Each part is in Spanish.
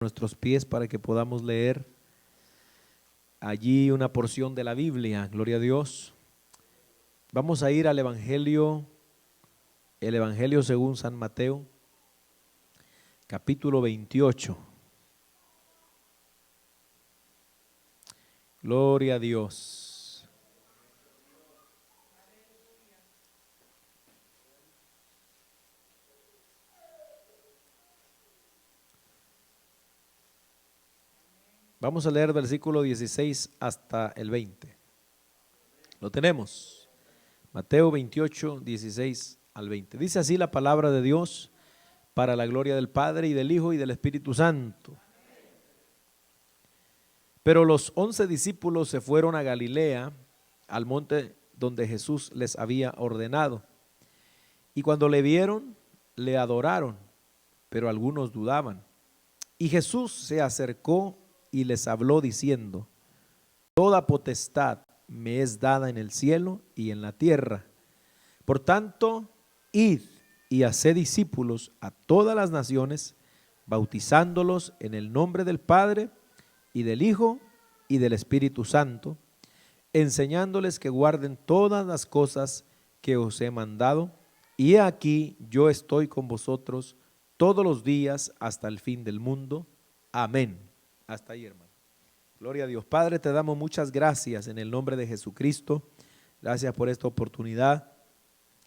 nuestros pies para que podamos leer allí una porción de la Biblia. Gloria a Dios. Vamos a ir al Evangelio, el Evangelio según San Mateo, capítulo 28. Gloria a Dios. Vamos a leer versículo 16 hasta el 20. Lo tenemos. Mateo 28, 16 al 20. Dice así la palabra de Dios para la gloria del Padre y del Hijo y del Espíritu Santo. Pero los 11 discípulos se fueron a Galilea, al monte donde Jesús les había ordenado. Y cuando le vieron, le adoraron, pero algunos dudaban. Y Jesús se acercó y les habló diciendo: toda potestad me es dada en el cielo y en la tierra. Por tanto, id y haced discípulos a todas las naciones, bautizándolos en el nombre del Padre y del Hijo y del Espíritu Santo, enseñándoles que guarden todas las cosas que os he mandado. Y he aquí, yo estoy con vosotros todos los días hasta el fin del mundo. Amén. Hasta ahí, hermano. Gloria a Dios. Padre, te damos muchas gracias en el nombre de Jesucristo. Gracias por esta oportunidad.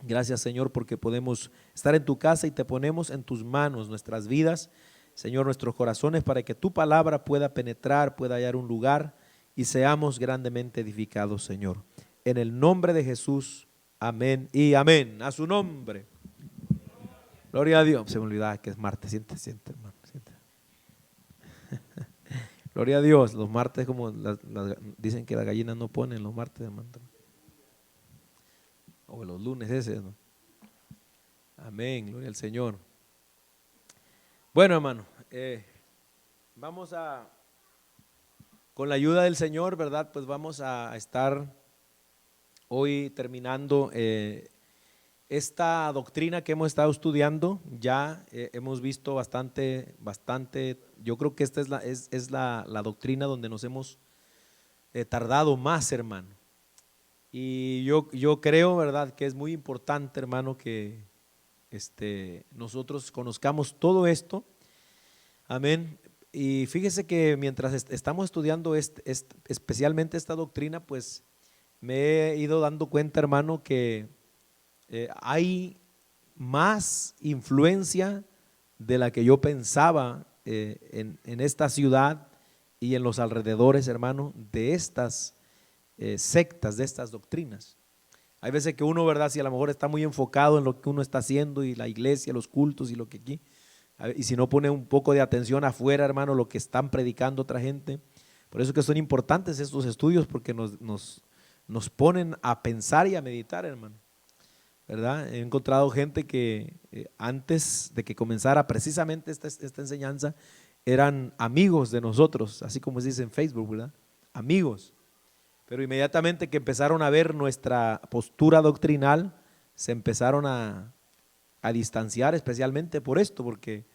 Gracias, Señor, porque podemos estar en tu casa y te ponemos en tus manos nuestras vidas, Señor, nuestros corazones, para que tu palabra pueda penetrar, pueda hallar un lugar y seamos grandemente edificados, Señor. En el nombre de Jesús, amén y amén. A su nombre. Gloria a Dios. Se me olvidaba que es martes. Siente, hermano. Siente. Gloria a Dios. Los martes, como dicen que las gallinas no ponen los martes, hermano. O los lunes ese, ¿no? Amén, gloria al Señor. Bueno, hermano, vamos a, con la ayuda del Señor, ¿verdad? Pues vamos a estar hoy terminando esta doctrina que hemos estado estudiando. Ya hemos visto bastante, yo creo que esta es la doctrina donde nos hemos tardado más, hermano. Y yo creo, ¿verdad?, que es muy importante, hermano, que nosotros conozcamos todo esto. Amén. Y fíjese que mientras estamos estudiando especialmente esta doctrina, pues me he ido dando cuenta, hermano, que hay más influencia de la que yo pensaba en esta ciudad y en los alrededores, hermano, de estas sectas, de estas doctrinas. Hay veces que uno, ¿verdad?, si a lo mejor está muy enfocado en lo que uno está haciendo y la iglesia, los cultos y lo que aquí, y si no pone un poco de atención afuera, hermano, lo que están predicando otra gente. Por eso que son importantes estos estudios, porque nos ponen a pensar y a meditar, hermano, ¿verdad? He encontrado gente que antes de que comenzara precisamente esta enseñanza eran amigos de nosotros, así como se dice en Facebook, ¿verdad? Amigos. Pero inmediatamente que empezaron a ver nuestra postura doctrinal, se empezaron a distanciar, especialmente por esto, porque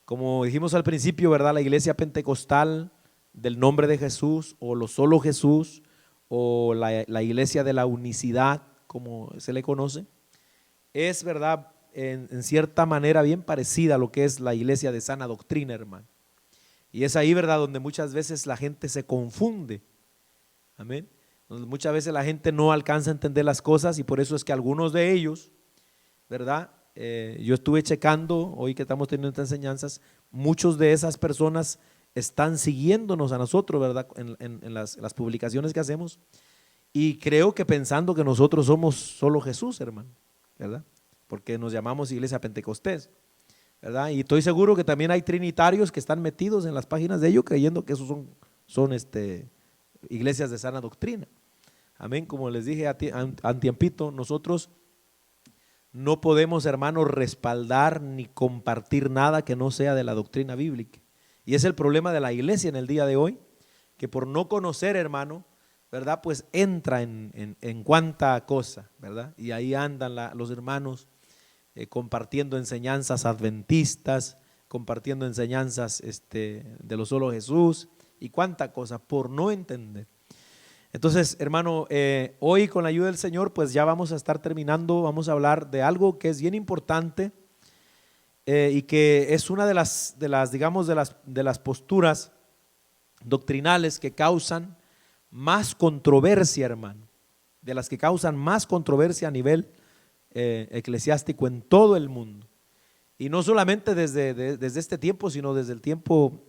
como dijimos al principio, ¿verdad?, la iglesia pentecostal del nombre de Jesús, o lo solo Jesús, o la iglesia de la unicidad, como se le conoce, es, ¿verdad?, en cierta manera bien parecida a lo que es la iglesia de sana doctrina, hermano. Y es ahí, ¿verdad?, donde muchas veces la gente se confunde. Amén. Muchas veces la gente no alcanza a entender las cosas, y por eso es que algunos de ellos, ¿verdad? Yo estuve checando hoy que estamos teniendo estas enseñanzas, muchos de esas personas están siguiéndonos a nosotros, ¿verdad?, en las publicaciones que hacemos, y creo que pensando que nosotros somos solo Jesús, hermano, ¿verdad? Porque nos llamamos Iglesia Pentecostés, ¿verdad? Y estoy seguro que también hay trinitarios que están metidos en las páginas de ellos creyendo que esos son iglesias de sana doctrina. Amén. Como les dije a tiempito, nosotros no podemos, hermanos, respaldar ni compartir nada que no sea de la doctrina bíblica. Y es el problema de la iglesia en el día de hoy, que por no conocer, hermano, ¿verdad?, pues entra en cuanta cosa, ¿verdad? Y ahí andan los hermanos compartiendo enseñanzas adventistas, compartiendo enseñanzas de lo solo Jesús y cuánta cosa por no entender. Entonces, hermano, hoy con la ayuda del Señor, pues ya vamos a estar terminando, vamos a hablar de algo que es bien importante y que es una de las digamos, de las posturas doctrinales que causan más controversia, hermano, de las que causan más controversia a nivel eclesiástico en todo el mundo. Y no solamente desde este tiempo, sino desde el tiempo,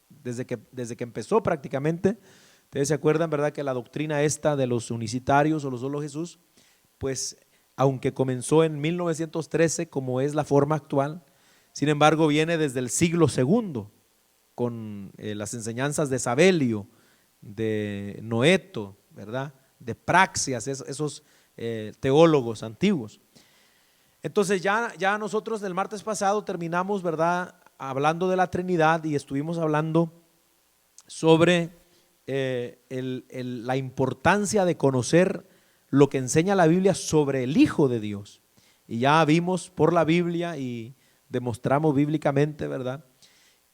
desde que empezó prácticamente. Ustedes se acuerdan, ¿verdad?, que la doctrina esta de los unicitarios o los solo Jesús, pues aunque comenzó en 1913 como es la forma actual, sin embargo viene desde el siglo II con las enseñanzas de Sabelio, de Noeto, ¿verdad?, de Praxias, esos teólogos antiguos. Entonces ya nosotros el martes pasado terminamos, ¿verdad?, hablando de la Trinidad y estuvimos hablando sobre la importancia de conocer lo que enseña la Biblia sobre el Hijo de Dios. Y ya vimos por la Biblia y demostramos bíblicamente, ¿verdad?,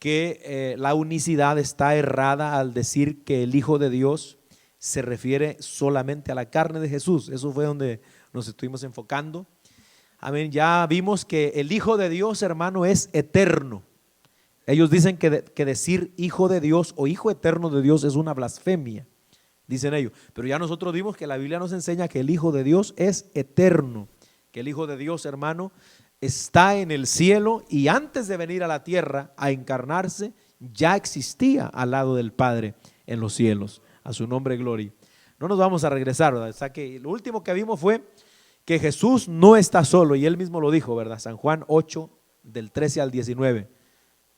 que la unicidad está errada al decir que el Hijo de Dios se refiere solamente a la carne de Jesús. Eso fue donde nos estuvimos enfocando. Amén. Ya vimos que el Hijo de Dios, hermano, es eterno. Ellos dicen que decir hijo de Dios o hijo eterno de Dios es una blasfemia, dicen ellos. Pero ya nosotros vimos que la Biblia nos enseña que el Hijo de Dios es eterno, que el Hijo de Dios, hermano, está en el cielo y antes de venir a la tierra a encarnarse, ya existía al lado del Padre en los cielos. A su nombre gloria. No nos vamos a regresar, ¿verdad? O sea que lo último que vimos fue que Jesús no está solo y él mismo lo dijo, ¿verdad? San Juan 8, del 13 al 19.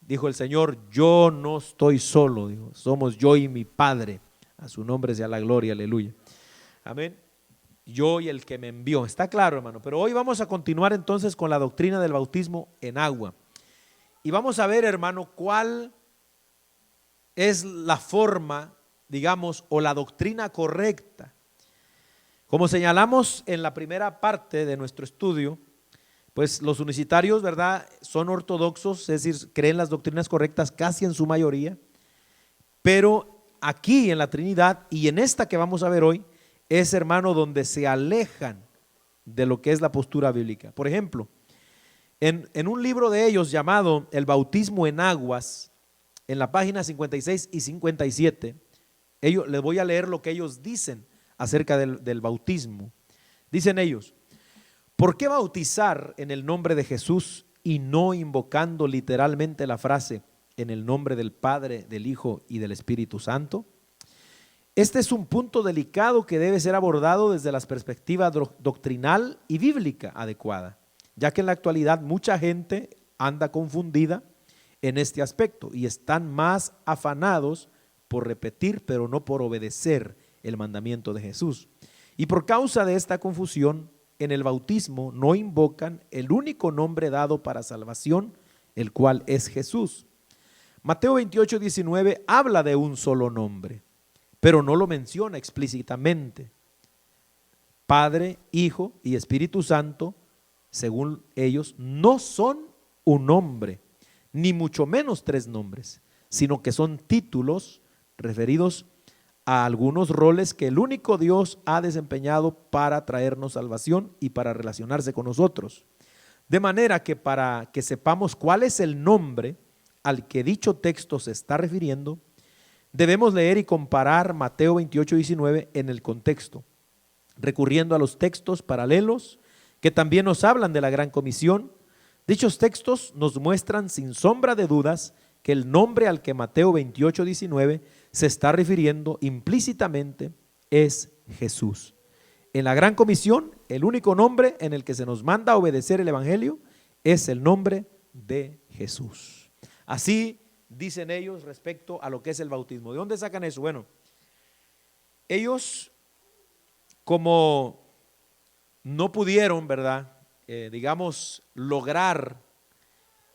Dijo el Señor, yo no estoy solo, dijo, somos yo y mi Padre. A su nombre sea la gloria, aleluya. Amén. Yo y el que me envió. Está claro, hermano. Pero hoy vamos a continuar entonces con la doctrina del bautismo en agua. Y vamos a ver, hermano, cuál es la forma, digamos, o la doctrina correcta. Como señalamos en la primera parte de nuestro estudio, pues los unicitarios, ¿verdad?, son ortodoxos, es decir, creen las doctrinas correctas casi en su mayoría, pero aquí en la Trinidad y en esta que vamos a ver hoy, es, hermano, donde se alejan de lo que es la postura bíblica. Por ejemplo, en un libro de ellos llamado El bautismo en aguas, en la página 56 y 57, les voy a leer lo que ellos dicen acerca del bautismo. Dicen ellos: ¿por qué bautizar en el nombre de Jesús y no invocando literalmente la frase en el nombre del Padre, del Hijo y del Espíritu Santo? Este es un punto delicado que debe ser abordado desde la perspectiva doctrinal y bíblica adecuada, ya que en la actualidad mucha gente anda confundida en este aspecto y están más afanados por repetir, pero no por obedecer el mandamiento de Jesús. Y por causa de esta confusión, en el bautismo no invocan el único nombre dado para salvación, el cual es Jesús. Mateo 28, 19 habla de un solo nombre, pero no lo menciona explícitamente. Padre, Hijo y Espíritu Santo, según ellos, no son un nombre, ni mucho menos tres nombres, sino que son títulos referidos a algunos roles que el único Dios ha desempeñado para traernos salvación y para relacionarse con nosotros. De manera que para que sepamos cuál es el nombre al que dicho texto se está refiriendo, debemos leer y comparar Mateo 28, 19 en el contexto, recurriendo a los textos paralelos que también nos hablan de la gran comisión. Dichos textos nos muestran sin sombra de dudas que el nombre al que Mateo 28, 19 se está refiriendo implícitamente es Jesús. En la gran comisión, el único nombre en el que se nos manda a obedecer el evangelio es el nombre de Jesús. Así dicen ellos respecto a lo que es el bautismo. ¿De dónde sacan eso? Bueno, ellos, como no pudieron, ¿verdad?, digamos, lograr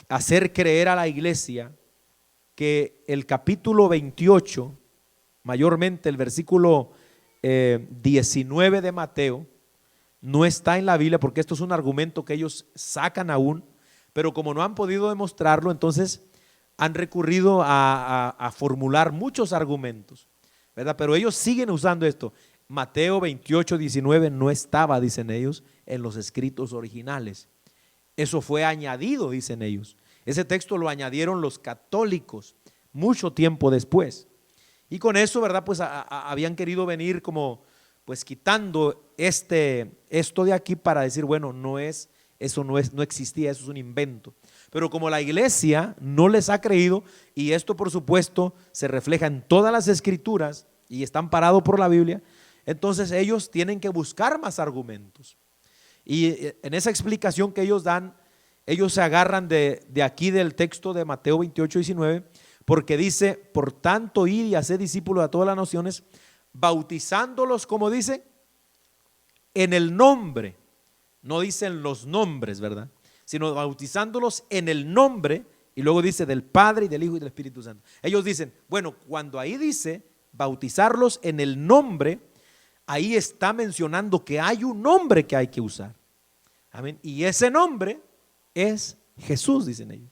hacer creer a la iglesia que el capítulo 28, mayormente el versículo 19 de Mateo, no está en la Biblia, porque esto es un argumento que ellos sacan aún, pero como no han podido demostrarlo, entonces han recurrido a formular muchos argumentos, ¿verdad? Pero ellos siguen usando esto. Mateo 28, 19 no estaba, dicen ellos, en los escritos originales. Eso fue añadido, dicen ellos. Ese texto lo añadieron los católicos mucho tiempo después. Y con eso, ¿verdad? Pues habían querido venir como pues quitando esto de aquí para decir, bueno, no existía, eso es un invento. Pero como la iglesia no les ha creído, y esto por supuesto se refleja en todas las escrituras y están parados por la Biblia, entonces ellos tienen que buscar más argumentos. Y en esa explicación que ellos dan, ellos se agarran de aquí del texto de Mateo 28, 19, porque dice, por tanto, id y haced discípulos a todas las naciones, bautizándolos, como dice, en el nombre, no dicen los nombres, ¿verdad? Sino bautizándolos en el nombre, y luego dice del Padre y del Hijo y del Espíritu Santo. Ellos dicen, bueno, cuando ahí dice bautizarlos en el nombre, ahí está mencionando que hay un nombre que hay que usar. Amén. Y ese nombre es Jesús, dicen ellos.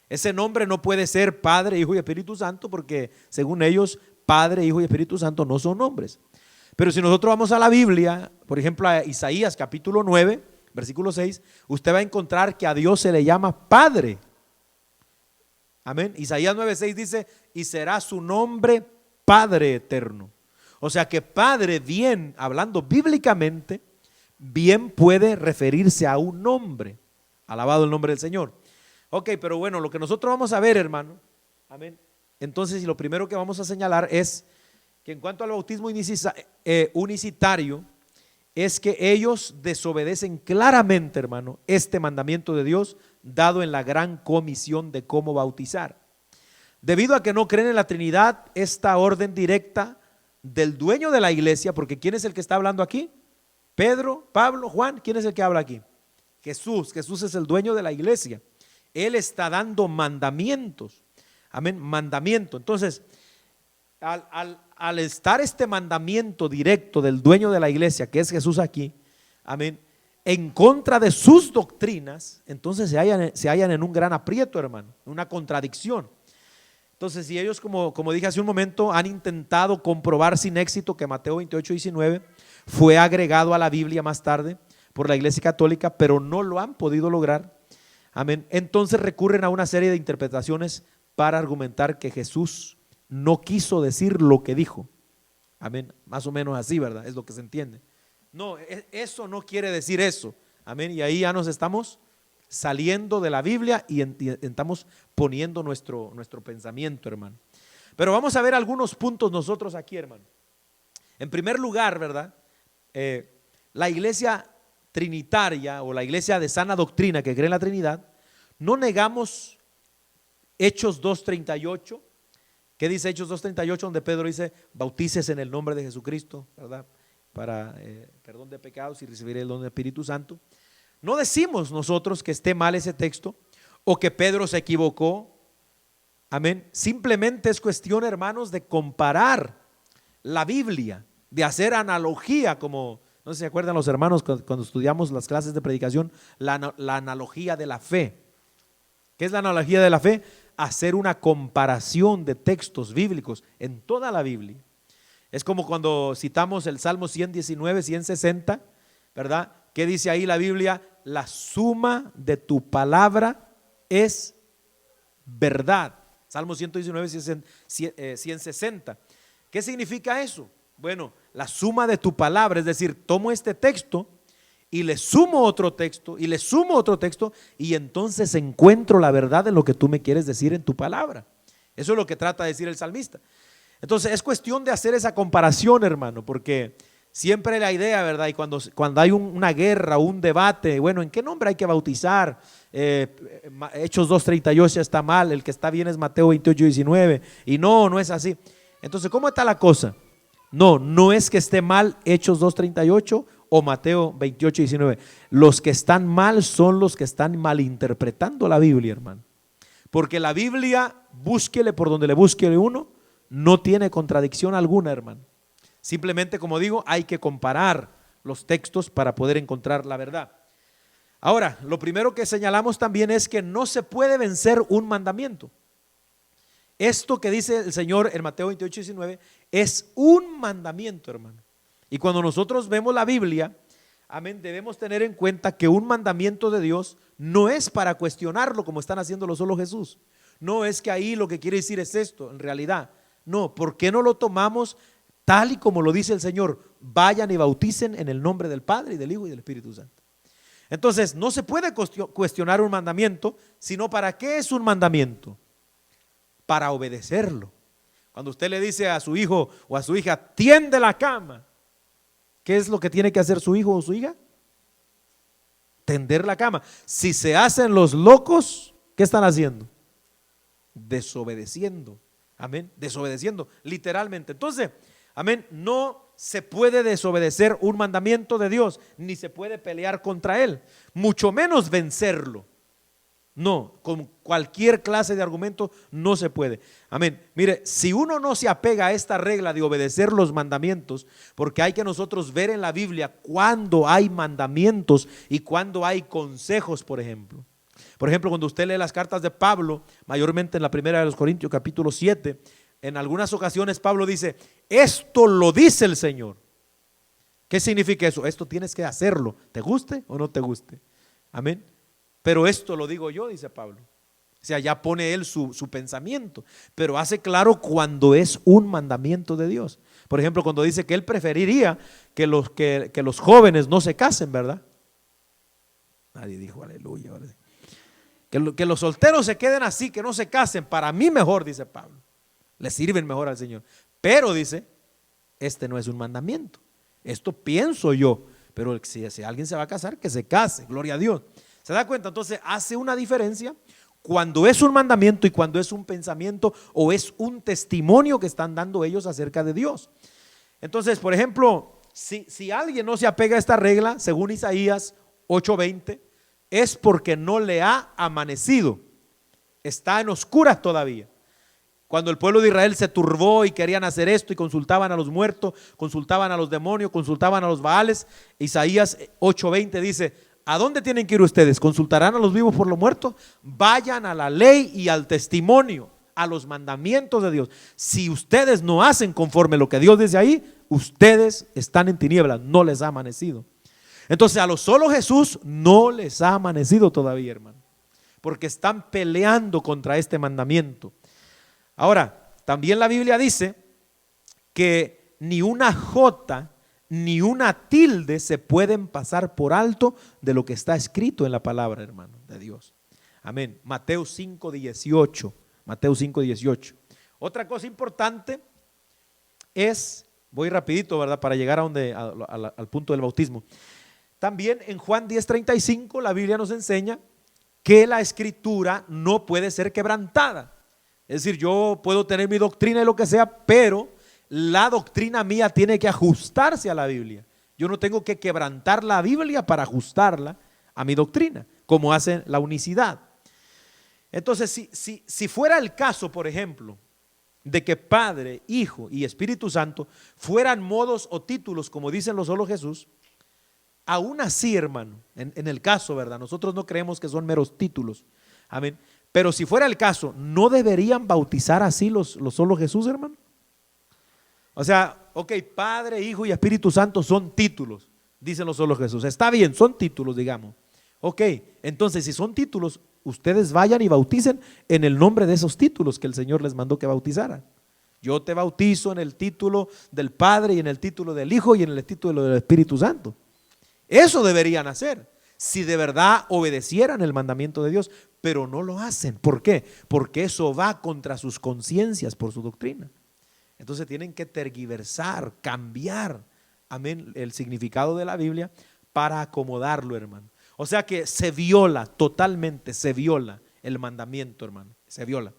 Ese nombre no puede ser Padre, Hijo y Espíritu Santo, porque según ellos, Padre, Hijo y Espíritu Santo no son nombres. Pero si nosotros vamos a la Biblia, por ejemplo a Isaías capítulo 9, versículo 6, usted va a encontrar que a Dios se le llama Padre. Amén. Isaías 9:6 dice, y será su nombre Padre eterno. O sea que Padre, bien, hablando bíblicamente, bien puede referirse a un nombre. Alabado el nombre del Señor. Ok, pero bueno, lo que nosotros vamos a ver, hermano, amén. Entonces, y lo primero que vamos a señalar es que en cuanto al bautismo unicitario, es que ellos desobedecen claramente, hermano, este mandamiento de Dios dado en la gran comisión de cómo bautizar. Debido a que no creen en la Trinidad, esta orden directa del dueño de la iglesia, porque ¿quién es el que está hablando aquí? Pedro, Pablo, Juan, ¿quién es el que habla aquí? Jesús. Jesús es el dueño de la iglesia. Él está dando mandamientos. Amén, mandamiento. Entonces, al estar este mandamiento directo del dueño de la iglesia, que es Jesús aquí, amén, en contra de sus doctrinas, entonces se hallan en un gran aprieto, hermano, una contradicción. Entonces, si ellos, como dije hace un momento, han intentado comprobar sin éxito que Mateo 28, 19 fue agregado a la Biblia más tarde por la Iglesia Católica, pero no lo han podido lograr, amén, entonces recurren a una serie de interpretaciones para argumentar que Jesús no quiso decir lo que dijo. Amén, más o menos así, ¿verdad? Es lo que se entiende. No, eso no quiere decir eso. Amén, y ahí ya nos estamos saliendo de la Biblia y estamos poniendo nuestro pensamiento, hermano. Pero vamos a ver algunos puntos nosotros aquí, hermano. En primer lugar, ¿verdad? La iglesia trinitaria o la iglesia de sana doctrina que cree en la Trinidad, no negamos Hechos 2:38. ¿Qué dice Hechos 2:38? Donde Pedro dice, bautícese en el nombre de Jesucristo, ¿verdad? Para perdón de pecados y recibir el don del Espíritu Santo. No decimos nosotros que esté mal ese texto o que Pedro se equivocó. Amén. Simplemente es cuestión, hermanos, de comparar la Biblia, de hacer analogía, como no sé si se acuerdan los hermanos cuando estudiamos las clases de predicación, la analogía de la fe. ¿Qué es la analogía de la fe? Hacer una comparación de textos bíblicos en toda la Biblia. Es como cuando citamos el Salmo 119, 160, ¿verdad? ¿Qué dice ahí la Biblia? La suma de tu palabra es verdad. Salmo 119, 160. ¿Qué significa eso? Bueno, la suma de tu palabra, es decir, tomo este texto y le sumo otro texto y le sumo otro texto y entonces encuentro la verdad en lo que tú me quieres decir en tu palabra. Eso es lo que trata de decir el salmista. Entonces es cuestión de hacer esa comparación, hermano, porque siempre la idea, ¿verdad? Y cuando hay una guerra, un debate, bueno, ¿en qué nombre hay que bautizar? Hechos 2:38 está mal, el que está bien es Mateo 28:19 y no es así. Entonces, ¿cómo está la cosa? No es que esté mal Hechos 2:38 o Mateo 28:19. Los que están mal son los que están malinterpretando la Biblia, hermano. Porque la Biblia, búsquele por donde le busque uno, no tiene contradicción alguna, hermano. Simplemente, como digo, hay que comparar los textos para poder encontrar la verdad. Ahora, lo primero que señalamos también es que no se puede vencer un mandamiento. Esto que dice el Señor en Mateo 28:19 es un mandamiento, hermano. Y cuando nosotros vemos la Biblia, amén, debemos tener en cuenta que un mandamiento de Dios no es para cuestionarlo como están haciéndolo solo Jesús. No es que ahí lo que quiere decir es esto, en realidad. No, ¿por qué no lo tomamos tal y como lo dice el Señor? Vayan y bauticen en el nombre del Padre y del Hijo y del Espíritu Santo. Entonces, no se puede cuestionar un mandamiento, sino ¿para qué es un mandamiento? Para obedecerlo. Cuando usted le dice a su hijo o a su hija, tiende la cama, ¿qué es lo que tiene que hacer su hijo o su hija? Tender la cama. Si se hacen los locos, ¿qué están haciendo? Desobedeciendo. Amén, desobedeciendo, literalmente. Entonces, amén, no se puede desobedecer un mandamiento de Dios, ni se puede pelear contra él, mucho menos vencerlo. No, con cualquier clase de argumento no se puede. Amén. Mire, si uno no se apega a esta regla de obedecer los mandamientos, porque hay que nosotros ver en la Biblia cuando hay mandamientos y cuando hay consejos, por ejemplo. Por ejemplo, cuando usted lee las cartas de Pablo, mayormente en la primera de los Corintios, capítulo 7, en algunas ocasiones Pablo dice, esto lo dice el Señor. ¿Qué significa eso? Esto tienes que hacerlo, te guste o no te guste. Amén. Pero esto lo digo yo, dice Pablo. O sea, ya pone él su pensamiento, pero hace claro cuando es un mandamiento de Dios. Por ejemplo, cuando dice que él preferiría que los jóvenes no se casen, ¿verdad? Nadie dijo aleluya. Que los solteros se queden así, que no se casen, para mí mejor, dice Pablo. Le sirven mejor al Señor. Pero dice, este no es un mandamiento. Esto pienso yo, pero si alguien se va a casar, que se case, gloria a Dios. ¿Se da cuenta? Entonces hace una diferencia cuando es un mandamiento y cuando es un pensamiento o es un testimonio que están dando ellos acerca de Dios. Entonces, por ejemplo, si alguien no se apega a esta regla, según Isaías 8:20, es porque no le ha amanecido, está en oscuras todavía. Cuando el pueblo de Israel se turbó y querían hacer esto y consultaban a los muertos, consultaban a los demonios, consultaban a los baales, Isaías 8:20 dice, ¿a dónde tienen que ir ustedes? ¿Consultarán a los vivos por los muertos? Vayan a la ley y al testimonio, a los mandamientos de Dios. Si ustedes no hacen conforme lo que Dios dice ahí, ustedes están en tinieblas, no les ha amanecido. Entonces a los solo Jesús no les ha amanecido todavía, hermano, porque están peleando contra este mandamiento. Ahora, también la Biblia dice que ni una jota ni una tilde se pueden pasar por alto de lo que está escrito en la palabra, hermano, de Dios. Amén. Mateo 5:18. Mateo 5:18. Otra cosa importante es, voy rapidito, ¿verdad? Para llegar al punto del bautismo. También en Juan 10:35 la Biblia nos enseña que la escritura no puede ser quebrantada. Es decir, yo puedo tener mi doctrina y lo que sea, pero la doctrina mía tiene que ajustarse a la Biblia. Yo no tengo que quebrantar la Biblia para ajustarla a mi doctrina, como hace la unicidad. Entonces, si fuera el caso, por ejemplo, de que Padre, Hijo y Espíritu Santo fueran modos o títulos, como dicen los solo Jesús, aún así, hermano, en el caso, ¿verdad? Nosotros no creemos que son meros títulos. Amén. Pero si fuera el caso, ¿no deberían bautizar así los solo Jesús, hermano? O sea, ok, Padre, Hijo y Espíritu Santo son títulos, dicen los solo Jesús. Está bien, son títulos, digamos. Ok, entonces si son títulos, ustedes vayan y bauticen en el nombre de esos títulos que el Señor les mandó que bautizaran. Yo te bautizo en el título del Padre y en el título del Hijo y en el título del Espíritu Santo. Eso deberían hacer, si de verdad obedecieran el mandamiento de Dios, pero no lo hacen. ¿Por qué? Porque eso va contra sus conciencias por su doctrina. Entonces tienen que tergiversar, cambiar, amén, el significado de la Biblia para acomodarlo, hermano. O sea que se viola, totalmente se viola el mandamiento, hermano, se viola.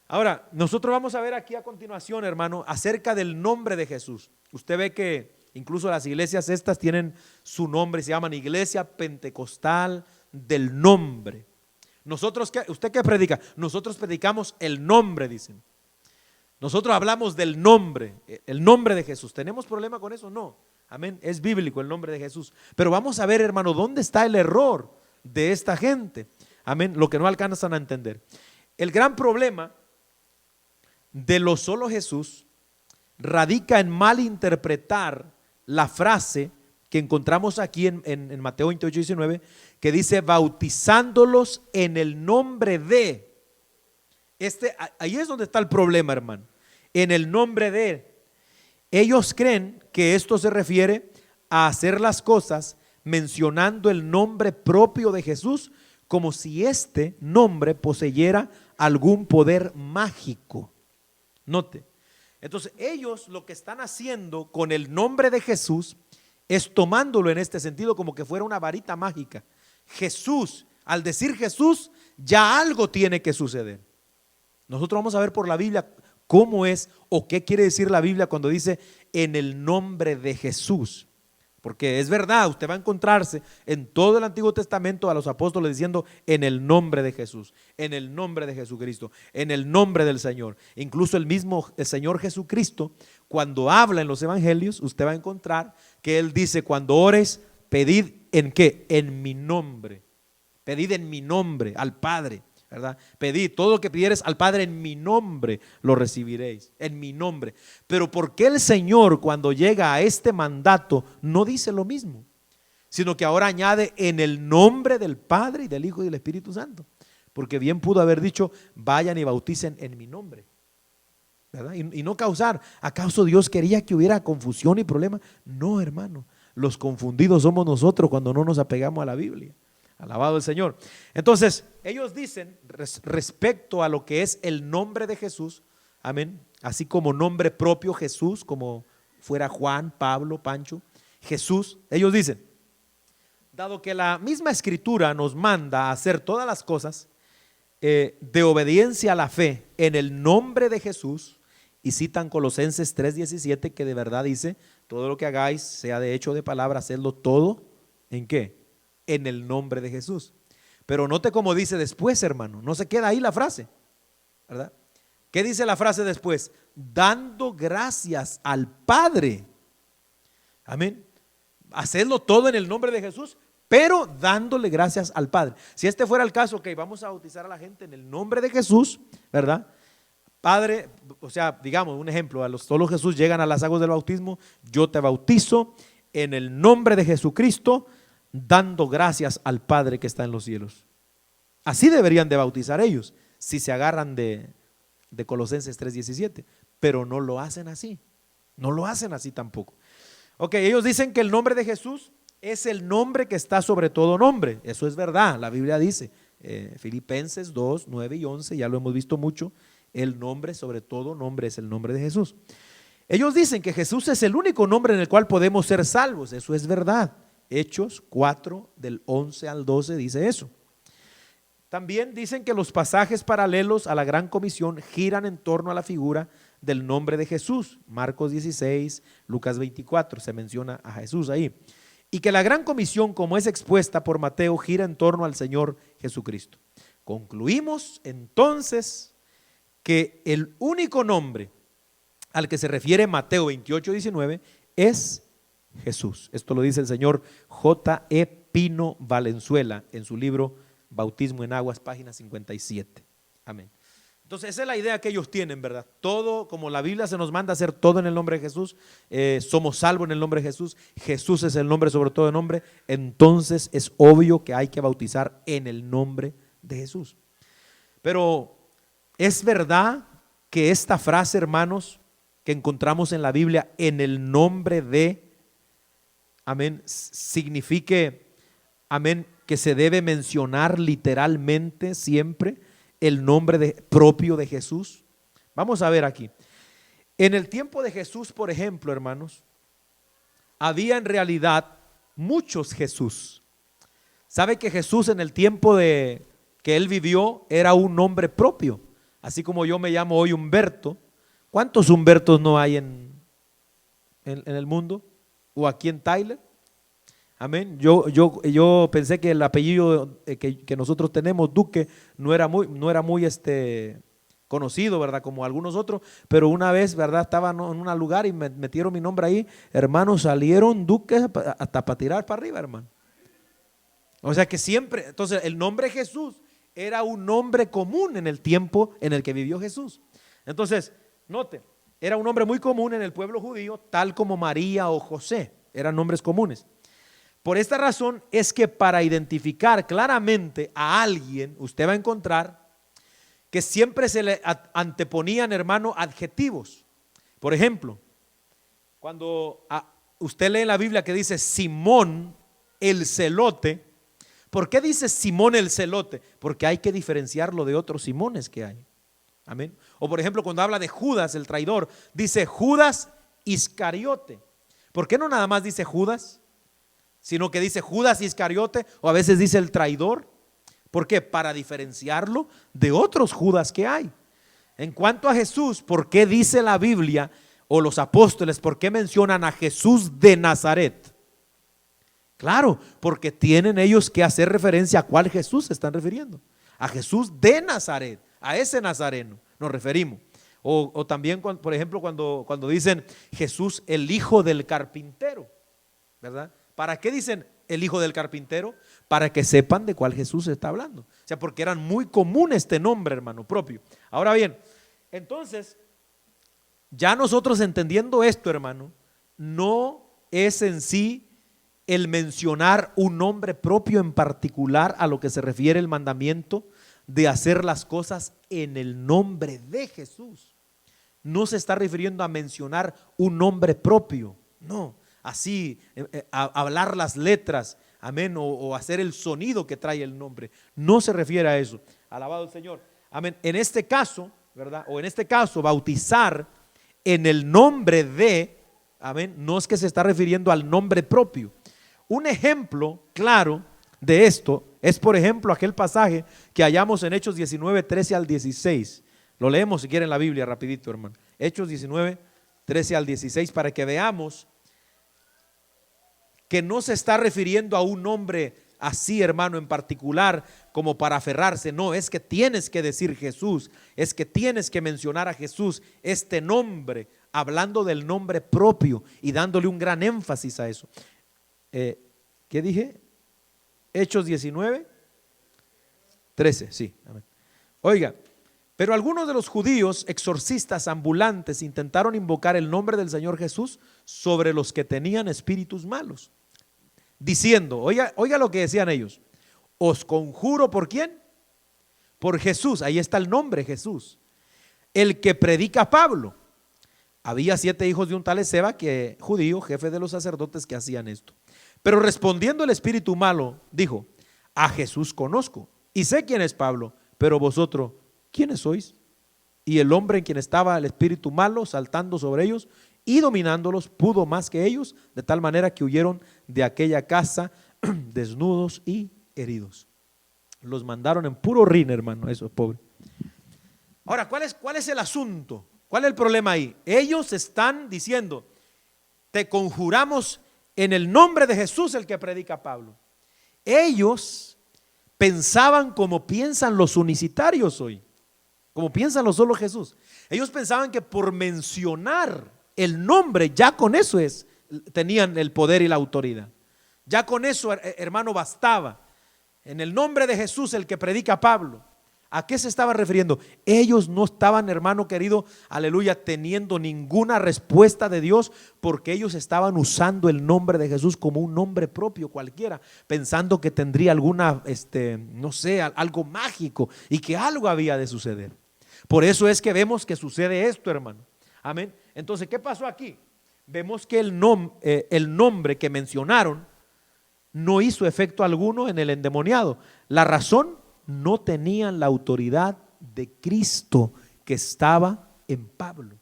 Ahora, nosotros vamos a ver aquí a continuación, hermano, acerca del nombre de Jesús. Usted ve que incluso las iglesias estas tienen su nombre, se llaman Iglesia Pentecostal del Nombre. Nosotros, ¿usted qué predica? Nosotros predicamos el nombre, dicen. Nosotros hablamos del nombre, el nombre de Jesús. ¿Tenemos problema con eso? No. Amén. Es bíblico el nombre de Jesús. Pero vamos a ver, hermano, ¿dónde está el error? de esta gente. Amén, lo que no alcanzan a entender. El gran problema de lo solo Jesús radica en malinterpretar la frase que encontramos aquí en Mateo 28, 19, que dice bautizándolos en el nombre de. Ahí es donde está el problema, hermano. En el nombre de. Ellos creen que esto se refiere a hacer las cosas mencionando el nombre propio de Jesús, como si este nombre poseyera algún poder mágico. Note, entonces ellos lo que están haciendo con el nombre de Jesús es tomándolo en este sentido como que fuera una varita mágica. Jesús, al decir Jesús, ya algo tiene que suceder. Nosotros vamos a ver por la Biblia cómo es o qué quiere decir la Biblia cuando dice en el nombre de Jesús. Porque es verdad, usted va a encontrarse en todo el Antiguo Testamento a los apóstoles diciendo en el nombre de Jesús, en el nombre de Jesucristo, en el nombre del Señor. Incluso el Señor Jesucristo, cuando habla en los evangelios, usted va a encontrar que Él dice, cuando ores, pedid ¿en qué? En mi nombre. Pedid en mi nombre al Padre, ¿verdad? Pedid todo lo que pidieres al Padre en mi nombre, lo recibiréis, en mi nombre. Pero ¿por qué el Señor cuando llega a este mandato no dice lo mismo? Sino que ahora añade en el nombre del Padre y del Hijo y del Espíritu Santo. Porque bien pudo haber dicho, vayan y bauticen en mi nombre, ¿verdad? Y no causar, ¿acaso Dios quería que hubiera confusión y problema? No, hermano, los confundidos somos nosotros cuando no nos apegamos a la Biblia. Alabado el Señor. Entonces, ellos dicen respecto a lo que es el nombre de Jesús, amén, así como nombre propio Jesús, como fuera Juan, Pablo, Pancho, Jesús, ellos dicen, dado que la misma Escritura nos manda a hacer todas las cosas de obediencia a la fe en el nombre de Jesús, y citan Colosenses 3:17 que de verdad dice, todo lo que hagáis, sea de hecho o de palabra, hacedlo todo, ¿en qué? En el nombre de Jesús. Pero note cómo dice después, hermano, no se queda ahí la frase, ¿verdad? ¿Qué dice la frase después? Dando gracias al Padre. Amén. Hacedlo todo en el nombre de Jesús, pero dándole gracias al Padre. Si este fuera el caso, que vamos a bautizar a la gente en el nombre de Jesús, ¿verdad? Padre, o sea, digamos un ejemplo, solo Jesús llegan a las aguas del bautismo, yo te bautizo en el nombre de Jesucristo, dando gracias al Padre que está en los cielos. Así deberían de bautizar ellos, si se agarran de Colosenses 3:17, pero no lo hacen así, no lo hacen así tampoco. Ok, ellos dicen que el nombre de Jesús es el nombre que está sobre todo nombre. Eso es verdad, la Biblia dice, Filipenses 2, 9 y 11, ya lo hemos visto mucho, el nombre sobre todo nombre es el nombre de Jesús. Ellos dicen que Jesús es el único nombre en el cual podemos ser salvos. Eso es verdad. Hechos 4 del 11 al 12 dice eso. También dicen que los pasajes paralelos a la Gran Comisión giran en torno a la figura del nombre de Jesús. Marcos 16, Lucas 24, se menciona a Jesús ahí. Y que la Gran Comisión, como es expuesta por Mateo, gira en torno al Señor Jesucristo. Concluimos entonces que el único nombre al que se refiere Mateo 28, 19 es Jesús. Esto lo dice el señor J.E. Pino Valenzuela en su libro Bautismo en Aguas, página 57. Amén. Entonces esa es la idea que ellos tienen, ¿verdad? Todo, como la Biblia se nos manda a hacer todo en el nombre de Jesús, somos salvos en el nombre de Jesús, Jesús es el nombre sobre todo nombre, entonces es obvio que hay que bautizar en el nombre de Jesús. Pero es verdad que esta frase, hermanos, que encontramos en la Biblia, en el nombre de, amén, signifique, amén, que se debe mencionar literalmente siempre el nombre propio de Jesús. Vamos a ver aquí. En el tiempo de Jesús, por ejemplo, hermanos, había en realidad muchos Jesús. ¿Sabe que Jesús en el tiempo que él vivió era un nombre propio? Así como yo me llamo hoy Humberto. ¿Cuántos Humbertos no hay en el mundo? ¿O aquí en Tyler? Amén. Yo pensé que el apellido que nosotros tenemos, Duque, no era muy conocido, ¿verdad? Como algunos otros, pero una vez, ¿verdad? Estaba en un lugar y me metieron mi nombre ahí, hermanos, salieron Duques hasta para tirar para arriba, hermano. O sea que siempre, entonces el nombre Jesús era un nombre común en el tiempo en el que vivió Jesús. Entonces, note, era un nombre muy común en el pueblo judío, tal como María o José, eran nombres comunes. Por esta razón es que para identificar claramente a alguien, usted va a encontrar que siempre se le anteponían, hermano, adjetivos. Por ejemplo, cuando usted lee en la Biblia que dice Simón el celote, ¿por qué dice Simón el celote? Porque hay que diferenciarlo de otros Simones que hay. Amén. O por ejemplo, cuando habla de Judas el traidor, dice Judas Iscariote. ¿Por qué no nada más dice Judas, sino que dice Judas Iscariote, o a veces dice el traidor? ¿Por qué? Para diferenciarlo de otros Judas que hay. En cuanto a Jesús, ¿por qué dice la Biblia o los apóstoles, por qué mencionan a Jesús de Nazaret? Claro, porque tienen ellos que hacer referencia a cuál Jesús se están refiriendo. A Jesús de Nazaret, a ese nazareno nos referimos. O también, por ejemplo, cuando dicen Jesús el hijo del carpintero, ¿verdad? ¿Para qué dicen el hijo del carpintero? Para que sepan de cuál Jesús se está hablando. O sea, porque eran muy común este nombre, hermano, propio. Ahora bien, entonces, ya nosotros entendiendo esto, hermano, no es en sí el mencionar un nombre propio en particular a lo que se refiere el mandamiento de hacer las cosas en el nombre de Jesús. No se está refiriendo a mencionar un nombre propio, no, así a hablar las letras, amén, o hacer el sonido que trae el nombre. No se refiere a eso. Alabado el Señor, amén. En este caso, ¿verdad? O en este caso, bautizar en el nombre de, amén, no es que se está refiriendo al nombre propio. Un ejemplo claro de esto es, por ejemplo, aquel pasaje que hallamos en Hechos 19, 13 al 16. Lo leemos si quieren la Biblia rapidito, hermano. Hechos 19, 13 al 16, para que veamos que no se está refiriendo a un nombre así, hermano, en particular, como para aferrarse. No, es que tienes que decir Jesús, es que tienes que mencionar a Jesús, este nombre, hablando del nombre propio y dándole un gran énfasis a eso. ¿Qué dije? Hechos 19, 13, sí. Amén. Oiga, pero algunos de los judíos exorcistas ambulantes intentaron invocar el nombre del Señor Jesús sobre los que tenían espíritus malos, diciendo, oiga lo que decían ellos: os conjuro, ¿por quién? Por Jesús, ahí está el nombre Jesús, el que predica Pablo. Había 7 hijos de un tal Esceva, que judío, jefe de los sacerdotes, que hacían esto. Pero respondiendo el espíritu malo, dijo: a Jesús conozco y sé quién es Pablo, pero vosotros, ¿quiénes sois? Y el hombre en quien estaba el espíritu malo, saltando sobre ellos y dominándolos, pudo más que ellos, de tal manera que huyeron de aquella casa desnudos y heridos. Los mandaron en puro rin, hermano, esos pobres. Ahora, ¿cuál es el asunto? ¿Cuál es el problema ahí? Ellos están diciendo: te conjuramos en el nombre de Jesús, el que predica Pablo. Ellos pensaban como piensan los unicitarios hoy, como piensan los solo Jesús. Ellos pensaban que por mencionar el nombre, ya con eso tenían el poder y la autoridad. Ya con eso, hermano, bastaba. En el nombre de Jesús, el que predica Pablo. ¿A qué se estaba refiriendo? Ellos no estaban, hermano querido, aleluya, teniendo ninguna respuesta de Dios, porque ellos estaban usando el nombre de Jesús como un nombre propio cualquiera, pensando que tendría alguna, no sé, algo mágico y que algo había de suceder. Por eso es que vemos que sucede esto, hermano. Amén. Entonces, ¿qué pasó aquí? Vemos que el nombre que mencionaron no hizo efecto alguno en el endemoniado. La razón: no tenían la autoridad de Cristo que estaba en Pablo.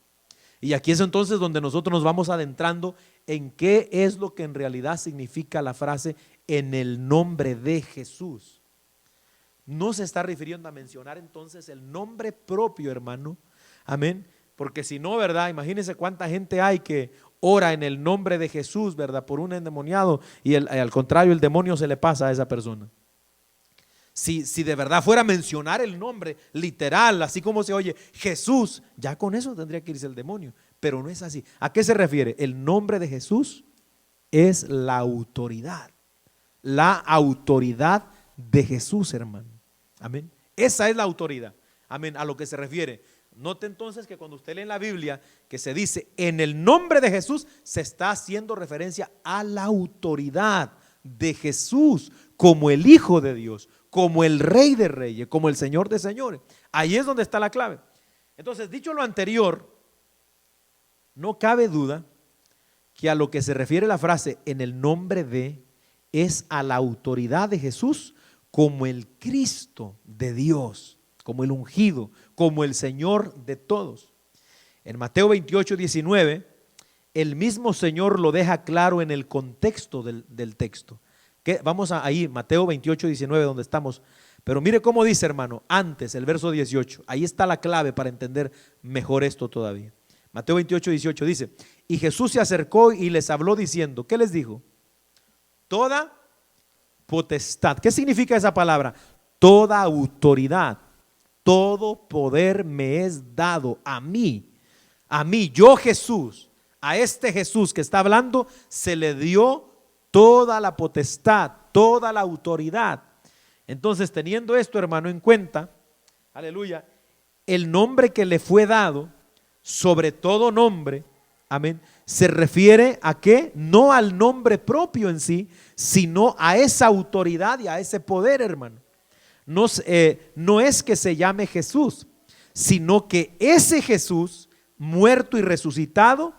Y aquí es entonces donde nosotros nos vamos adentrando en qué es lo que en realidad significa la frase en el nombre de Jesús. No se está refiriendo a mencionar entonces el nombre propio, hermano. Amén. Porque si no, ¿verdad? Imagínense cuánta gente hay que ora en el nombre de Jesús, ¿verdad? Por un endemoniado, y al contrario, el demonio se le pasa a esa persona. Si de verdad fuera a mencionar el nombre literal, así como se oye Jesús, ya con eso tendría que irse el demonio, pero no es así. ¿A qué se refiere? El nombre de Jesús es la autoridad. la autoridad de Jesús, hermano. Amén. Esa es la autoridad. Amén. A lo que se refiere. Note entonces que cuando usted lee en la Biblia que se dice en el nombre de Jesús, se está haciendo referencia a la autoridad de Jesús como el Hijo de Dios, como el Rey de Reyes, como el Señor de Señores. Ahí es donde está la clave. Entonces, dicho lo anterior, no cabe duda que a lo que se refiere la frase en el nombre de es a la autoridad de Jesús como el Cristo de Dios, como el ungido, como el Señor de todos. En Mateo 28:19, el mismo Señor lo deja claro en el contexto del texto. Vamos ahí, Mateo 28:19, donde estamos. Pero mire cómo dice, hermano, antes, el verso 18. Ahí está la clave para entender mejor esto todavía. Mateo 28:18 dice: y Jesús se acercó y les habló diciendo, ¿qué les dijo? Toda potestad. ¿Qué significa esa palabra? Toda autoridad, todo poder me es dado a mí, yo Jesús, a este Jesús que está hablando, se le dio toda la potestad, toda la autoridad. Entonces, teniendo esto, hermano, en cuenta, aleluya, el nombre que le fue dado, sobre todo nombre, amén, se refiere a qué, no al nombre propio en sí, sino a esa autoridad y a ese poder, hermano. No es que se llame Jesús, sino que ese Jesús muerto y resucitado,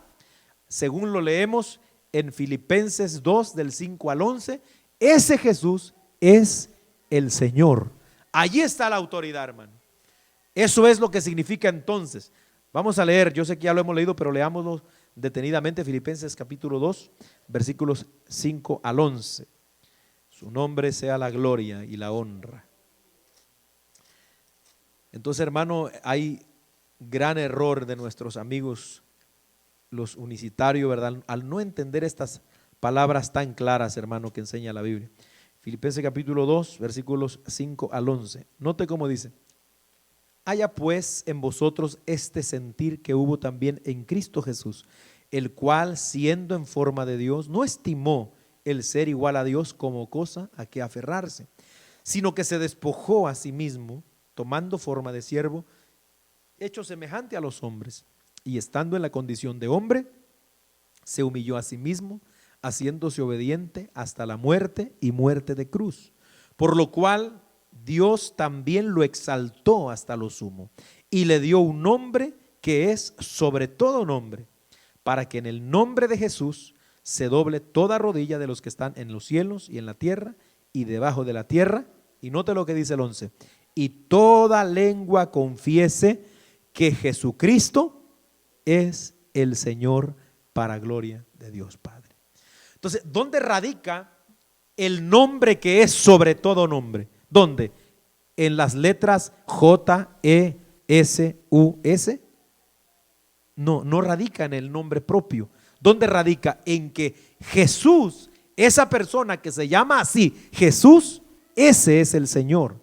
según lo leemos en Filipenses 2 del 5 al 11, ese Jesús es el Señor. Allí está la autoridad, hermano. Eso es lo que significa entonces. Vamos a leer, yo sé que ya lo hemos leído, pero leámoslo detenidamente, Filipenses capítulo 2, versículos 5 al 11. Su nombre sea la gloria y la honra. Entonces, hermano, hay gran error de nuestros amigos los unicitarios, ¿verdad? Al no entender estas palabras tan claras, hermano, que enseña la Biblia. Filipenses capítulo 2, versículos 5 al 11. Note cómo dice: haya pues en vosotros este sentir que hubo también en Cristo Jesús, el cual, siendo en forma de Dios, no estimó el ser igual a Dios como cosa a que aferrarse, sino que se despojó a sí mismo, tomando forma de siervo, hecho semejante a los hombres, y estando en la condición de hombre, se humilló a sí mismo, haciéndose obediente hasta la muerte y muerte de cruz, por lo cual Dios también lo exaltó hasta lo sumo y le dio un nombre que es sobre todo nombre, para que en el nombre de Jesús se doble toda rodilla de los que están en los cielos y en la tierra y debajo de la tierra. Y note lo que dice el 11: y toda lengua confiese que Jesucristo es el Señor, para gloria de Dios Padre. Entonces, ¿dónde radica el nombre que es sobre todo nombre? ¿Dónde? En las letras J-E-S-U-S. No radica en el nombre propio. ¿Dónde radica? En que Jesús, esa persona que se llama así, Jesús, ese es el Señor.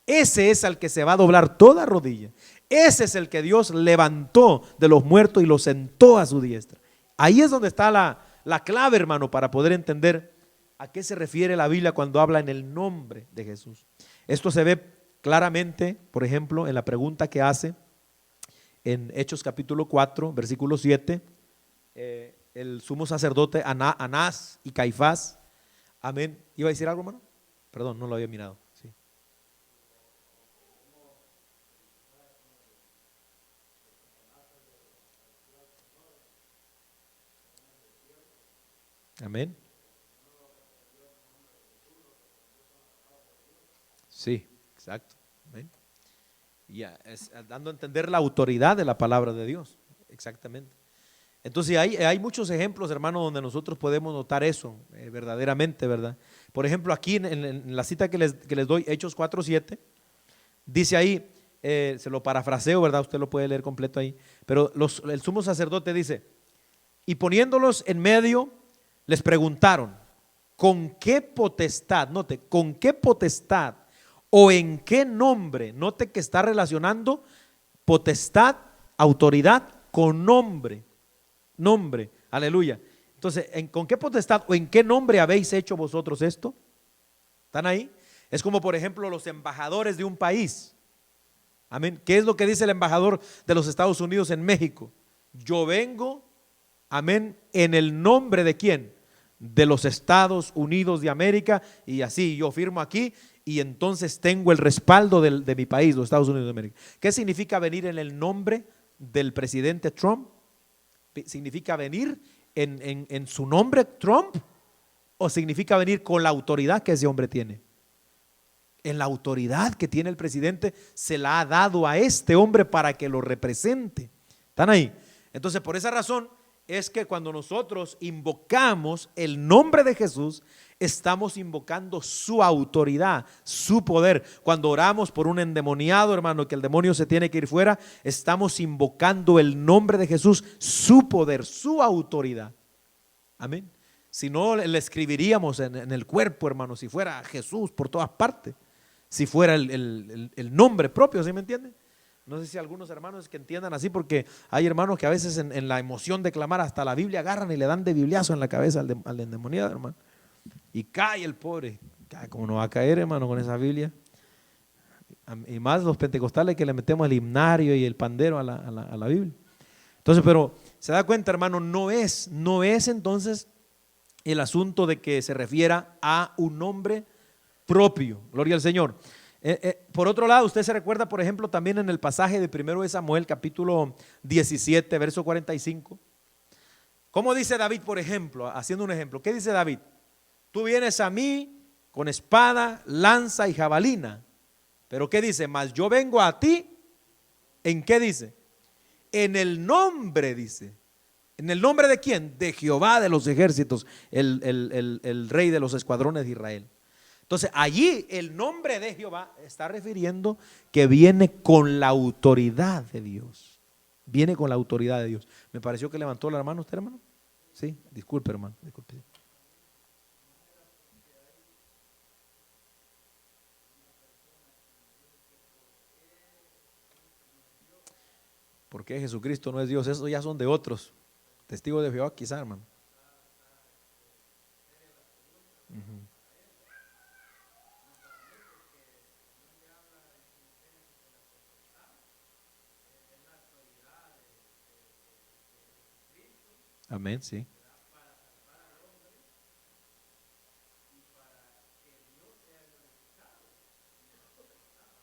Ese es al que se va a doblar toda rodilla. Ese es el que Dios levantó de los muertos y lo sentó a su diestra. Ahí es donde está la clave, hermano, para poder entender a qué se refiere la Biblia cuando habla en el nombre de Jesús. Esto se ve claramente, por ejemplo, en la pregunta que hace en Hechos capítulo 4, versículo 7, el sumo sacerdote Anás y Caifás. Amén. ¿Iba a decir algo, hermano? Perdón, no lo había mirado. Sí. Amén. Sí, exacto. Amén. Y dando a entender la autoridad de la palabra de Dios. Exactamente. Entonces hay muchos ejemplos, hermanos, donde nosotros podemos notar eso verdaderamente, ¿verdad? Por ejemplo, aquí en la cita que les doy, Hechos 4:7, dice ahí, se lo parafraseo, ¿verdad? Usted lo puede leer completo ahí, pero el sumo sacerdote dice: y poniéndolos en medio, les preguntaron, ¿con qué potestad? Note, ¿con qué potestad o en qué nombre? Note que está relacionando potestad, autoridad con nombre. Nombre, aleluya. Entonces, ¿con qué potestad o en qué nombre habéis hecho vosotros esto? ¿Están ahí? Es como por ejemplo los embajadores de un país. Amén. ¿Qué es lo que dice el embajador de los Estados Unidos en México? Yo vengo, amén, en el nombre de ¿quién? De los Estados Unidos de América, y así yo firmo aquí y entonces tengo el respaldo de mi país, los Estados Unidos de América. ¿Qué significa venir en el nombre del presidente Trump? ¿Significa venir en su nombre Trump? ¿O significa venir con la autoridad que ese hombre tiene? En la autoridad que tiene el presidente se la ha dado a este hombre para que lo represente. ¿Están ahí? Entonces por esa razón es que cuando nosotros invocamos el nombre de Jesús, estamos invocando su autoridad, su poder. Cuando oramos por un endemoniado, hermano, que el demonio se tiene que ir fuera, estamos invocando el nombre de Jesús, su poder, su autoridad. Amén. Si no, le escribiríamos en el cuerpo, hermano, si fuera Jesús por todas partes, si fuera el nombre propio, ¿sí me entienden? No sé si algunos hermanos que entiendan así, porque hay hermanos que a veces en la emoción de clamar hasta la Biblia agarran y le dan de bibliazo en la cabeza al endemoniado, hermano, y cae el pobre. ¿Cómo no va a caer, hermano, con esa Biblia? Y más los pentecostales que le metemos el himnario y el pandero a la Biblia. Entonces, pero se da cuenta, hermano, no es entonces el asunto de que se refiera a un nombre propio. Gloria al Señor. Por otro lado, usted se recuerda, por ejemplo, también en el pasaje de 1 de Samuel, capítulo 17, verso 45. ¿Cómo dice David, por ejemplo? Haciendo un ejemplo, ¿qué dice David? Tú vienes a mí con espada, lanza y jabalina. Pero ¿qué dice? Mas yo vengo a ti, ¿en qué dice? En el nombre, dice. ¿En el nombre de quién? De Jehová de los ejércitos, el rey de los escuadrones de Israel. Entonces allí el nombre de Jehová está refiriendo que viene con la autoridad de Dios. Viene con la autoridad de Dios. Me pareció que levantó la mano usted, hermano. Sí, disculpe, hermano, disculpe. ¿Por qué Jesucristo no es Dios? Esos ya son de otros. Testigos de Jehová quizá, hermano. Amén, sí.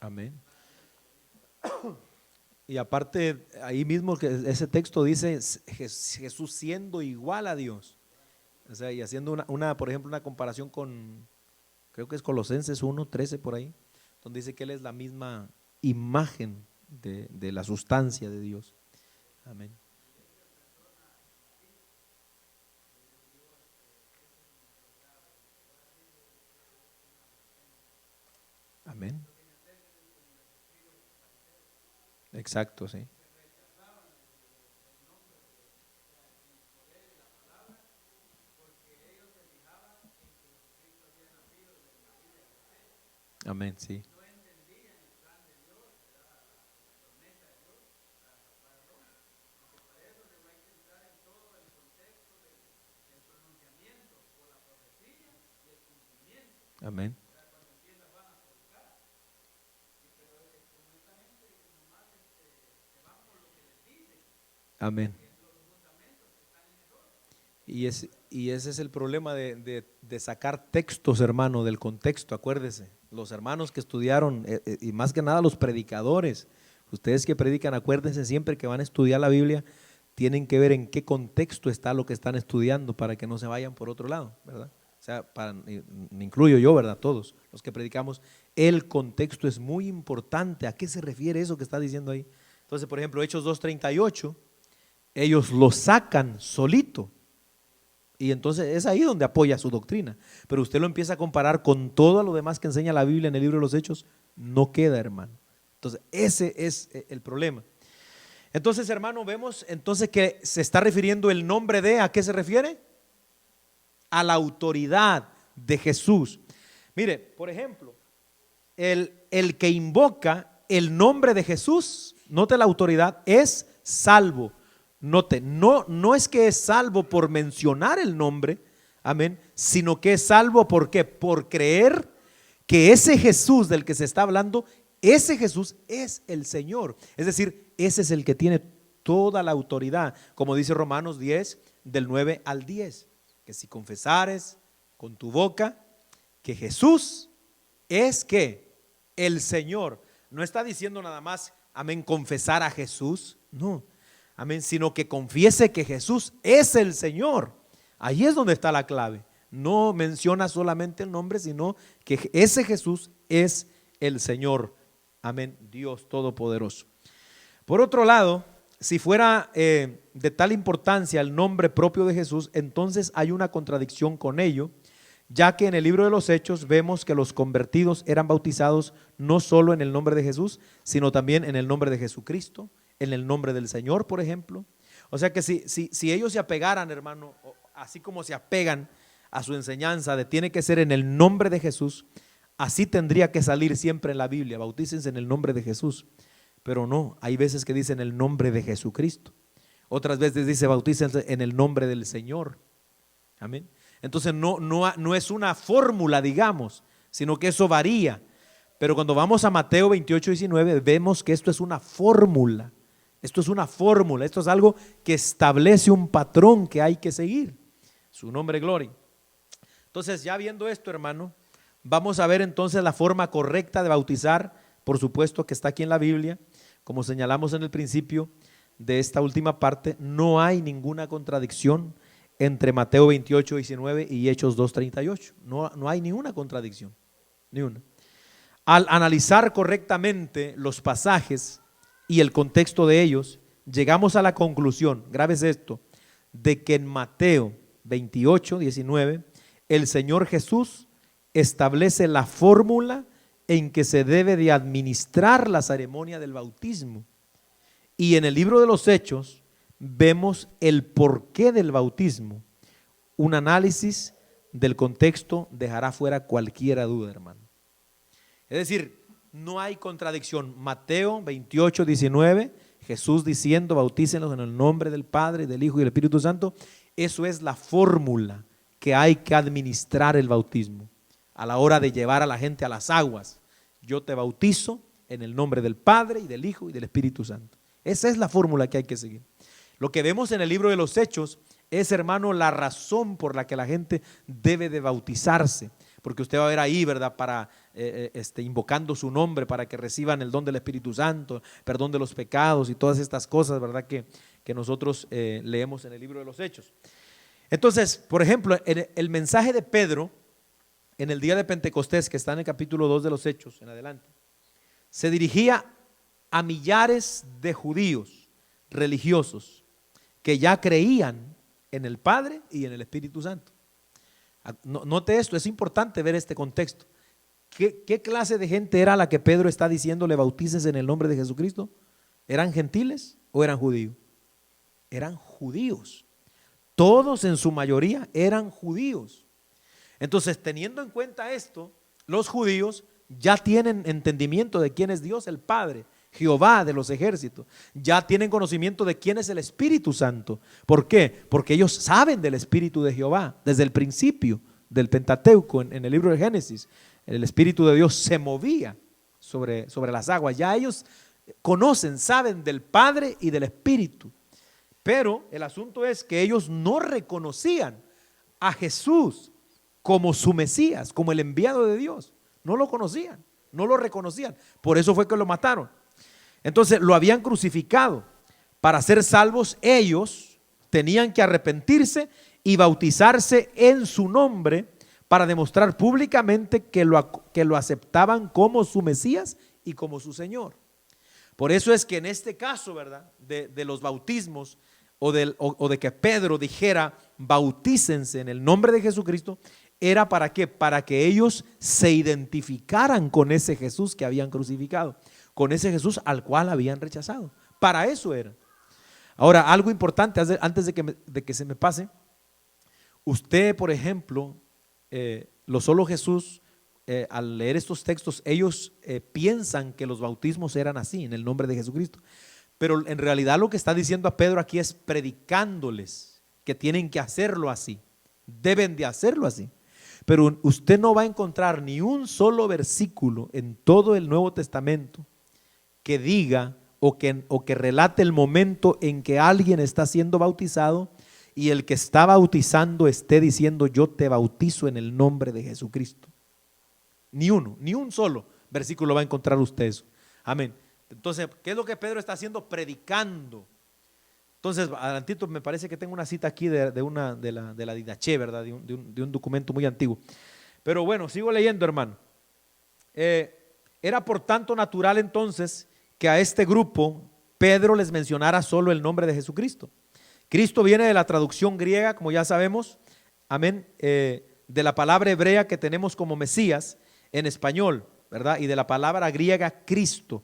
Amén. Y aparte, ahí mismo que ese texto dice Jesús siendo igual a Dios. O sea, y haciendo por ejemplo, una comparación con, creo que es Colosenses 1:13 por ahí, donde dice que Él es la misma imagen de la sustancia de Dios. Amén. Amén. Exacto, sí. Amén, sí. Amén. Amén. Y ese es el problema de sacar textos, hermano, del contexto. Acuérdese, los hermanos que estudiaron, y más que nada los predicadores, ustedes que predican, acuérdense siempre que van a estudiar la Biblia, tienen que ver en qué contexto está lo que están estudiando para que no se vayan por otro lado, ¿verdad? O sea, me incluyo yo, ¿verdad? Todos los que predicamos, el contexto es muy importante. ¿A qué se refiere eso que está diciendo ahí? Entonces, por ejemplo, Hechos 2:38, ellos lo sacan solito. Y entonces es ahí donde apoya su doctrina. Pero usted lo empieza a comparar con todo lo demás que enseña la Biblia en el libro de los Hechos, no queda, hermano. Entonces ese es el problema. Entonces, hermano, vemos entonces que se está refiriendo el nombre de, ¿a qué se refiere? A la autoridad de Jesús. Mire, por ejemplo, el que invoca el nombre de Jesús, note la autoridad, es salvo. Note, no es que es salvo por mencionar el nombre, amén, sino que es salvo ¿por qué? Por creer que ese Jesús del que se está hablando, ese Jesús es el Señor. Es decir, ese es el que tiene toda la autoridad, como dice Romanos 10, del 9 al 10, que si confesares con tu boca que Jesús es que el Señor, no está diciendo nada más, amén, confesar a Jesús, no, amén, sino que confiese que Jesús es el Señor. Ahí es donde está la clave. No menciona solamente el nombre, sino que ese Jesús es el Señor. Amén, Dios Todopoderoso. Por otro lado, si fuera de tal importancia el nombre propio de Jesús, entonces hay una contradicción con ello, ya que en el libro de los Hechos vemos que los convertidos eran bautizados no solo en el nombre de Jesús, sino también en el nombre de Jesucristo, en el nombre del Señor, por ejemplo. O sea que si ellos se apegaran, hermano, así como se apegan a su enseñanza de tiene que ser en el nombre de Jesús, así tendría que salir siempre en la Biblia, bautícense en el nombre de Jesús. Pero no, hay veces que dicen el nombre de Jesucristo, otras veces dice bautícense en el nombre del Señor. Amén. Entonces no es una fórmula, digamos, sino que eso varía. Pero cuando vamos a Mateo 28, 19, vemos que esto es una fórmula. Esto es una fórmula, esto es algo que establece un patrón que hay que seguir. Su nombre, gloria. Entonces, ya viendo esto, hermano, vamos a ver entonces la forma correcta de bautizar, por supuesto que está aquí en la Biblia. Como señalamos en el principio de esta última parte, no hay ninguna contradicción entre Mateo 28, 19 y Hechos 2, 38. No hay ninguna contradicción, ni una. Al analizar correctamente los pasajes y el contexto de ellos, llegamos a la conclusión, grábese esto, de que en Mateo 28, 19, el Señor Jesús establece la fórmula en que se debe de administrar la ceremonia del bautismo. Y en el libro de los Hechos vemos el porqué del bautismo. Un análisis del contexto dejará fuera cualquier duda, hermano. Es decir, no hay contradicción. Mateo 28, 19, Jesús diciendo bautícenlos en el nombre del Padre, del Hijo y del Espíritu Santo. Eso es la fórmula que hay que administrar el bautismo. A la hora de llevar a la gente a las aguas, yo te bautizo en el nombre del Padre y del Hijo y del Espíritu Santo. Esa es la fórmula que hay que seguir. Lo que vemos en el libro de los Hechos es, hermano, la razón por la que la gente debe de bautizarse, porque usted va a ver ahí, ¿verdad?, para invocando su nombre para que reciban el don del Espíritu Santo, perdón de los pecados y todas estas cosas, ¿verdad?, que nosotros leemos en el libro de los Hechos. Entonces, por ejemplo, en el mensaje de Pedro en el día de Pentecostés, que está en el capítulo 2 de los Hechos en adelante, se dirigía a millares de judíos religiosos que ya creían en el Padre y en el Espíritu Santo. Note esto, es importante ver este contexto. ¿Qué clase de gente era la que Pedro está diciéndole bautícese en el nombre de Jesucristo? ¿Eran gentiles o eran judíos? Eran judíos. Todos en su mayoría eran judíos. Entonces, teniendo en cuenta esto, los judíos ya tienen entendimiento de quién es Dios el Padre, Jehová de los ejércitos. Ya tienen conocimiento de quién es el Espíritu Santo. ¿Por qué? Porque ellos saben del Espíritu de Jehová desde el principio del Pentateuco, en el libro de Génesis. El Espíritu de Dios se movía sobre las aguas. Ya ellos conocen, saben del Padre y del Espíritu. Pero el asunto es que ellos no reconocían a Jesús como su Mesías, como el enviado de Dios. No lo conocían, no lo reconocían. Por eso fue que lo mataron. Entonces lo habían crucificado. Para ser salvos ellos tenían que arrepentirse y bautizarse en su nombre para demostrar públicamente que lo aceptaban como su Mesías y como su Señor. Por eso es que en este caso, ¿verdad?, de los bautismos o de que Pedro dijera bautícense en el nombre de Jesucristo, ¿era para qué? Para que ellos se identificaran con ese Jesús que habían crucificado, con ese Jesús al cual habían rechazado. Para eso era. Ahora, algo importante antes de que se me pase, usted, por ejemplo, los solo Jesús, al leer estos textos, ellos piensan que los bautismos eran así, en el nombre de Jesucristo. Pero en realidad lo que está diciendo a Pedro aquí es predicándoles que tienen que hacerlo así, deben de hacerlo así. Pero usted no va a encontrar ni un solo versículo en todo el Nuevo Testamento que diga o que relate el momento en que alguien está siendo bautizado y el que está bautizando esté diciendo: yo te bautizo en el nombre de Jesucristo. Ni uno, ni un solo versículo va a encontrar usted eso. Amén. Entonces, ¿qué es lo que Pedro está haciendo? Predicando. Entonces, adelantito, me parece que tengo una cita aquí de la Didache, ¿verdad? De un documento muy antiguo. Pero bueno, sigo leyendo, hermano. Era por tanto natural entonces que a este grupo Pedro les mencionara solo el nombre de Jesucristo. Cristo viene de la traducción griega, como ya sabemos, amén, de la palabra hebrea que tenemos como Mesías en español, ¿verdad? Y de la palabra griega Cristo.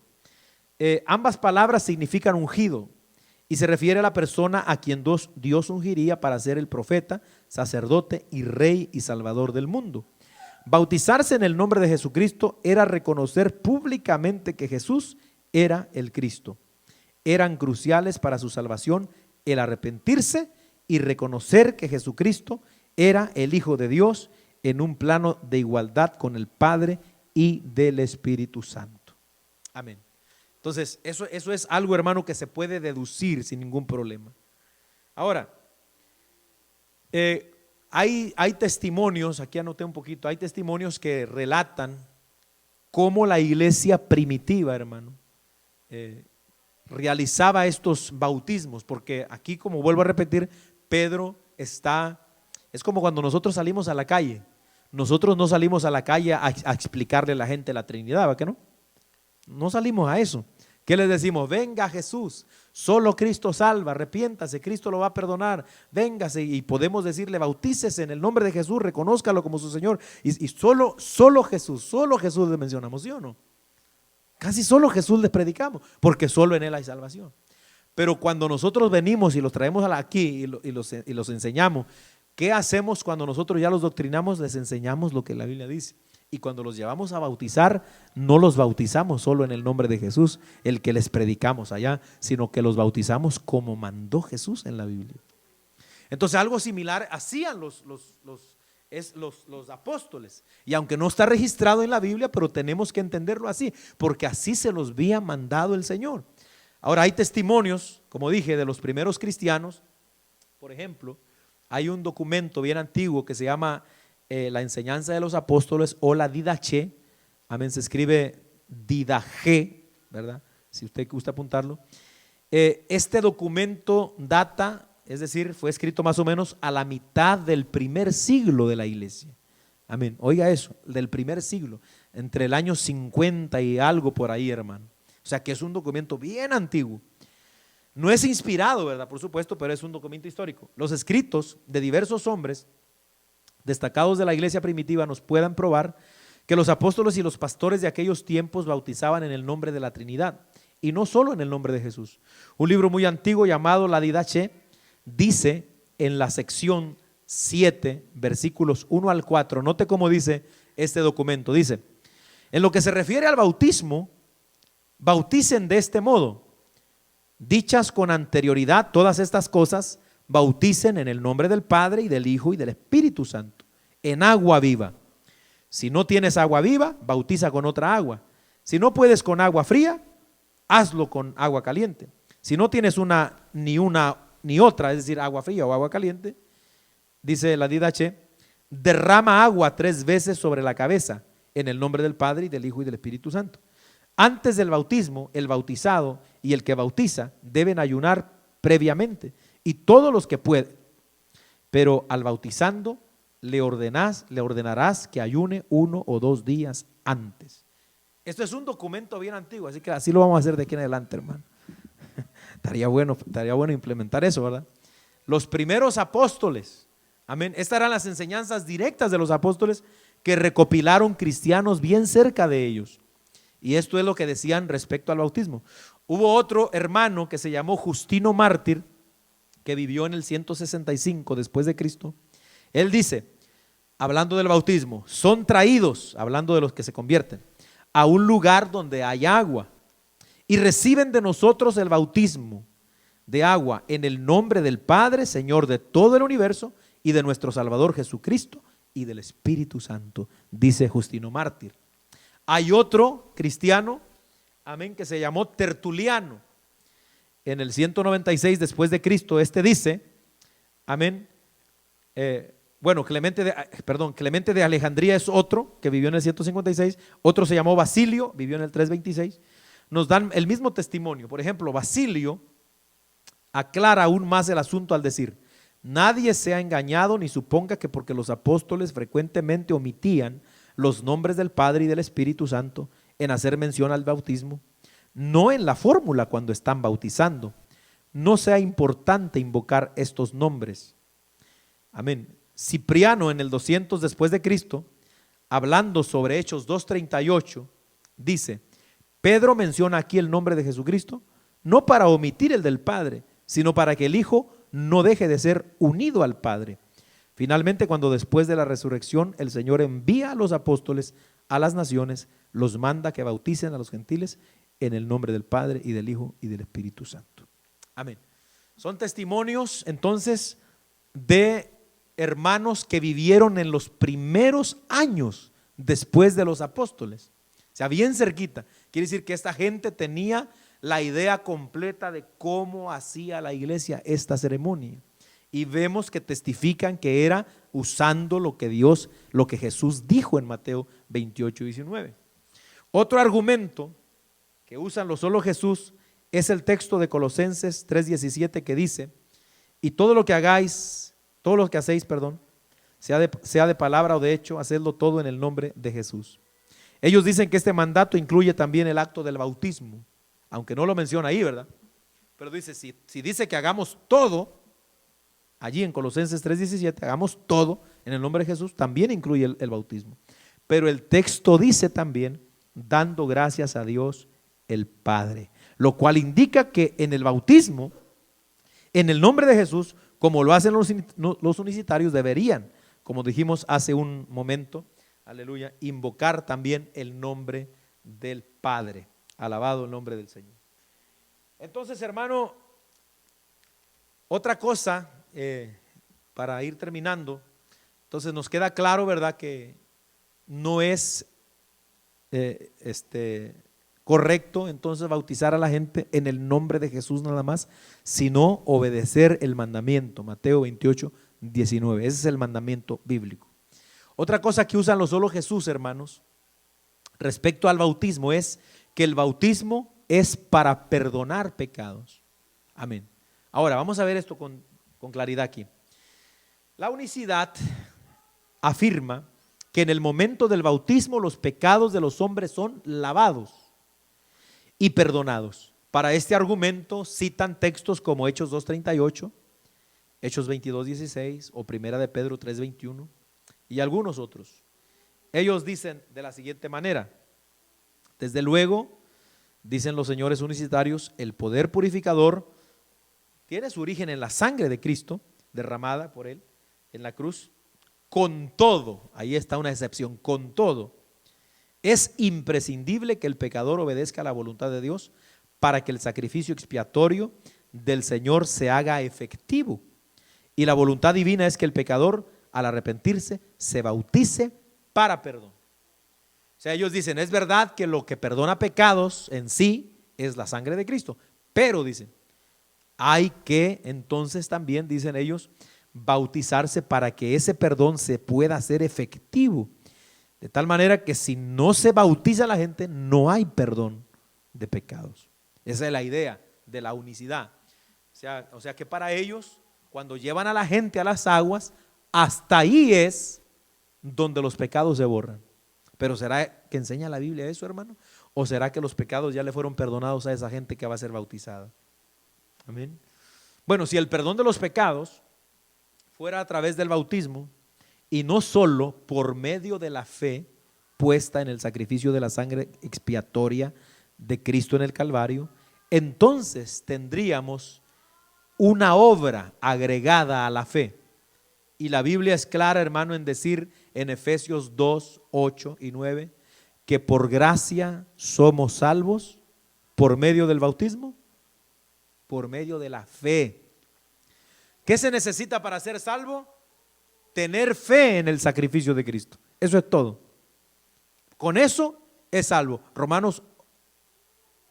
Ambas palabras significan ungido y se refiere a la persona a quien Dios ungiría para ser el profeta, sacerdote y rey y salvador del mundo. Bautizarse en el nombre de Jesucristo era reconocer públicamente que Jesús era el Cristo. Eran cruciales para su salvación el arrepentirse y reconocer que Jesucristo era el Hijo de Dios en un plano de igualdad con el Padre y del Espíritu Santo. Amén. Entonces, eso es algo, hermano, que se puede deducir sin ningún problema. Ahora, hay testimonios, aquí anoté un poquito, hay testimonios que relatan cómo la iglesia primitiva, hermano, realizaba estos bautismos, porque aquí, como vuelvo a repetir, Pedro es como cuando nosotros salimos a la calle. Nosotros no salimos a la calle a explicarle a la gente la Trinidad, ¿va que no? No salimos a eso. ¿Qué les decimos? Venga Jesús, solo Cristo salva, arrepiéntase, Cristo lo va a perdonar, véngase, y podemos decirle: bautícese en el nombre de Jesús, reconózcalo como su Señor, y solo Jesús le mencionamos, ¿sí o no? Casi solo Jesús les predicamos, porque solo en Él hay salvación. Pero cuando nosotros venimos y los traemos aquí y los enseñamos, ¿qué hacemos cuando nosotros ya los doctrinamos? Les enseñamos lo que la Biblia dice. Y cuando los llevamos a bautizar, no los bautizamos solo en el nombre de Jesús, el que les predicamos allá, sino que los bautizamos como mandó Jesús en la Biblia. Entonces, algo similar hacían los apóstoles. Y aunque no está registrado en la Biblia, pero tenemos que entenderlo así, porque así se los había mandado el Señor. Ahora, hay testimonios, como dije, de los primeros cristianos. Por ejemplo, hay un documento bien antiguo que se llama la enseñanza de los apóstoles, o la Didache. Amén, se escribe Didache, ¿verdad? Si usted gusta apuntarlo. Este documento data, es decir, fue escrito más o menos a la mitad del primer siglo de la iglesia. Amén, oiga eso, del primer siglo, entre el año 50 y algo por ahí, hermano. O sea que es un documento bien antiguo. No es inspirado, ¿verdad? Por supuesto, pero es un documento histórico. Los escritos de diversos hombres destacados de la iglesia primitiva nos puedan probar que los apóstoles y los pastores de aquellos tiempos bautizaban en el nombre de la Trinidad, y no solo en el nombre de Jesús. Un libro muy antiguo llamado la Didache dice en la sección 7, versículos 1 al 4, note cómo dice este documento. Dice: en lo que se refiere al bautismo, bauticen de este modo, dichas con anterioridad todas estas cosas, bauticen en el nombre del Padre y del Hijo y del Espíritu Santo, en agua viva. Si no tienes agua viva, bautiza con otra agua. Si no puedes con agua fría, hazlo con agua caliente. Si no tienes ni una ni otra, es decir, agua fría o agua caliente, dice la Didache, derrama agua 3 veces sobre la cabeza, en el nombre del Padre y del Hijo y del Espíritu Santo. Antes del bautismo, el bautizado y el que bautiza deben ayunar previamente, y todos los que pueden, pero al bautizando le ordenarás que ayune 1 o 2 días antes. Esto es un documento bien antiguo, así que así lo vamos a hacer de aquí en adelante, hermano. Estaría bueno implementar eso, ¿verdad? Los primeros apóstoles, amén, estas eran las enseñanzas directas de los apóstoles que recopilaron cristianos bien cerca de ellos. Y esto es lo que decían respecto al bautismo. Hubo otro hermano que se llamó Justino Mártir, que vivió en el 165 después de Cristo. Él dice, hablando del bautismo, son traídos, hablando de los que se convierten, a un lugar donde hay agua y reciben de nosotros el bautismo de agua en el nombre del Padre, Señor de todo el universo, y de nuestro Salvador Jesucristo, y del Espíritu Santo, dice Justino Mártir. Hay otro cristiano, amén, que se llamó Tertuliano. En el 196 después de Cristo, dice, amén, Clemente de Alejandría es otro que vivió en el 156, otro se llamó Basilio, vivió en el 326, nos dan el mismo testimonio. Por ejemplo, Basilio aclara aún más el asunto al decir: nadie sea engañado ni suponga que porque los apóstoles frecuentemente omitían los nombres del Padre y del Espíritu Santo en hacer mención al bautismo, no en la fórmula cuando están bautizando, no sea importante invocar estos nombres. Amén. Cipriano en el 200 después de Cristo, hablando sobre Hechos 2:38, dice: Pedro menciona aquí el nombre de Jesucristo no para omitir el del Padre, sino para que el Hijo no deje de ser unido al Padre. Finalmente, cuando después de la resurrección el Señor envía a los apóstoles a las naciones, los manda que bauticen a los gentiles en el nombre del Padre y del Hijo y del Espíritu Santo. Amén. Son testimonios entonces de hermanos que vivieron en los primeros años después de los apóstoles, o sea, bien cerquita. Quiere decir que esta gente tenía la idea completa de cómo hacía la iglesia esta ceremonia, y vemos que testifican que era usando lo que Jesús dijo en Mateo 28:19. Otro argumento que usan lo solo Jesús es el texto de Colosenses 3:17 que dice: y todo lo que hacéis, sea de palabra o de hecho, hacedlo todo en el nombre de Jesús. Ellos dicen que este mandato incluye también el acto del bautismo, aunque no lo menciona ahí, ¿verdad? Pero dice, si dice que hagamos todo, allí en Colosenses 3:17, hagamos todo en el nombre de Jesús, también incluye el bautismo. Pero el texto dice también, dando gracias a Dios el Padre, lo cual indica que en el bautismo, en el nombre de Jesús, como lo hacen los unicitarios, deberían, como dijimos hace un momento, aleluya, invocar también el nombre del Padre. Alabado el nombre del Señor. Entonces, hermano, otra cosa, para ir terminando, entonces nos queda claro, ¿verdad?, que no es correcto entonces bautizar a la gente en el nombre de Jesús nada más, sino obedecer el mandamiento, Mateo 28:19. Ese es el mandamiento bíblico. Otra cosa que usan los solo Jesús, hermanos, respecto al bautismo, es que el bautismo es para perdonar pecados. Amén. Ahora vamos a ver esto con claridad aquí. La unicidad afirma que en el momento del bautismo los pecados de los hombres son lavados y perdonados. Para este argumento citan textos como Hechos 2:38, Hechos 22:16 o Primera de Pedro 3:21 y algunos otros. Ellos dicen de la siguiente manera: desde luego, dicen los señores unicitarios, el poder purificador tiene su origen en la sangre de Cristo derramada por él en la cruz. Con todo, ahí está una excepción, con todo, es imprescindible que el pecador obedezca a la voluntad de Dios para que el sacrificio expiatorio del Señor se haga efectivo. Y la voluntad divina es que el pecador, al arrepentirse, se bautice para perdón. O sea, ellos dicen, es verdad que lo que perdona pecados en sí es la sangre de Cristo, pero dicen, hay que entonces también, dicen ellos, bautizarse para que ese perdón se pueda hacer efectivo, de tal manera que si no se bautiza a la gente, no hay perdón de pecados. Esa es la idea de la unicidad. O sea que para ellos, cuando llevan a la gente a las aguas, hasta ahí es donde los pecados se borran. Pero ¿será que enseña la Biblia eso, hermano? ¿O será que los pecados ya le fueron perdonados a esa gente que va a ser bautizada? Amén. Bueno, si el perdón de los pecados fuera a través del bautismo y no solo por medio de la fe puesta en el sacrificio de la sangre expiatoria de Cristo en el Calvario, entonces tendríamos una obra agregada a la fe. Y la Biblia es clara, hermano, en decir en Efesios 2:8-9 que por gracia somos salvos por medio del bautismo, por medio de la fe. ¿Qué se necesita para ser salvo? tener fe en el sacrificio de Cristo. Eso es todo. Con eso es salvo. Romanos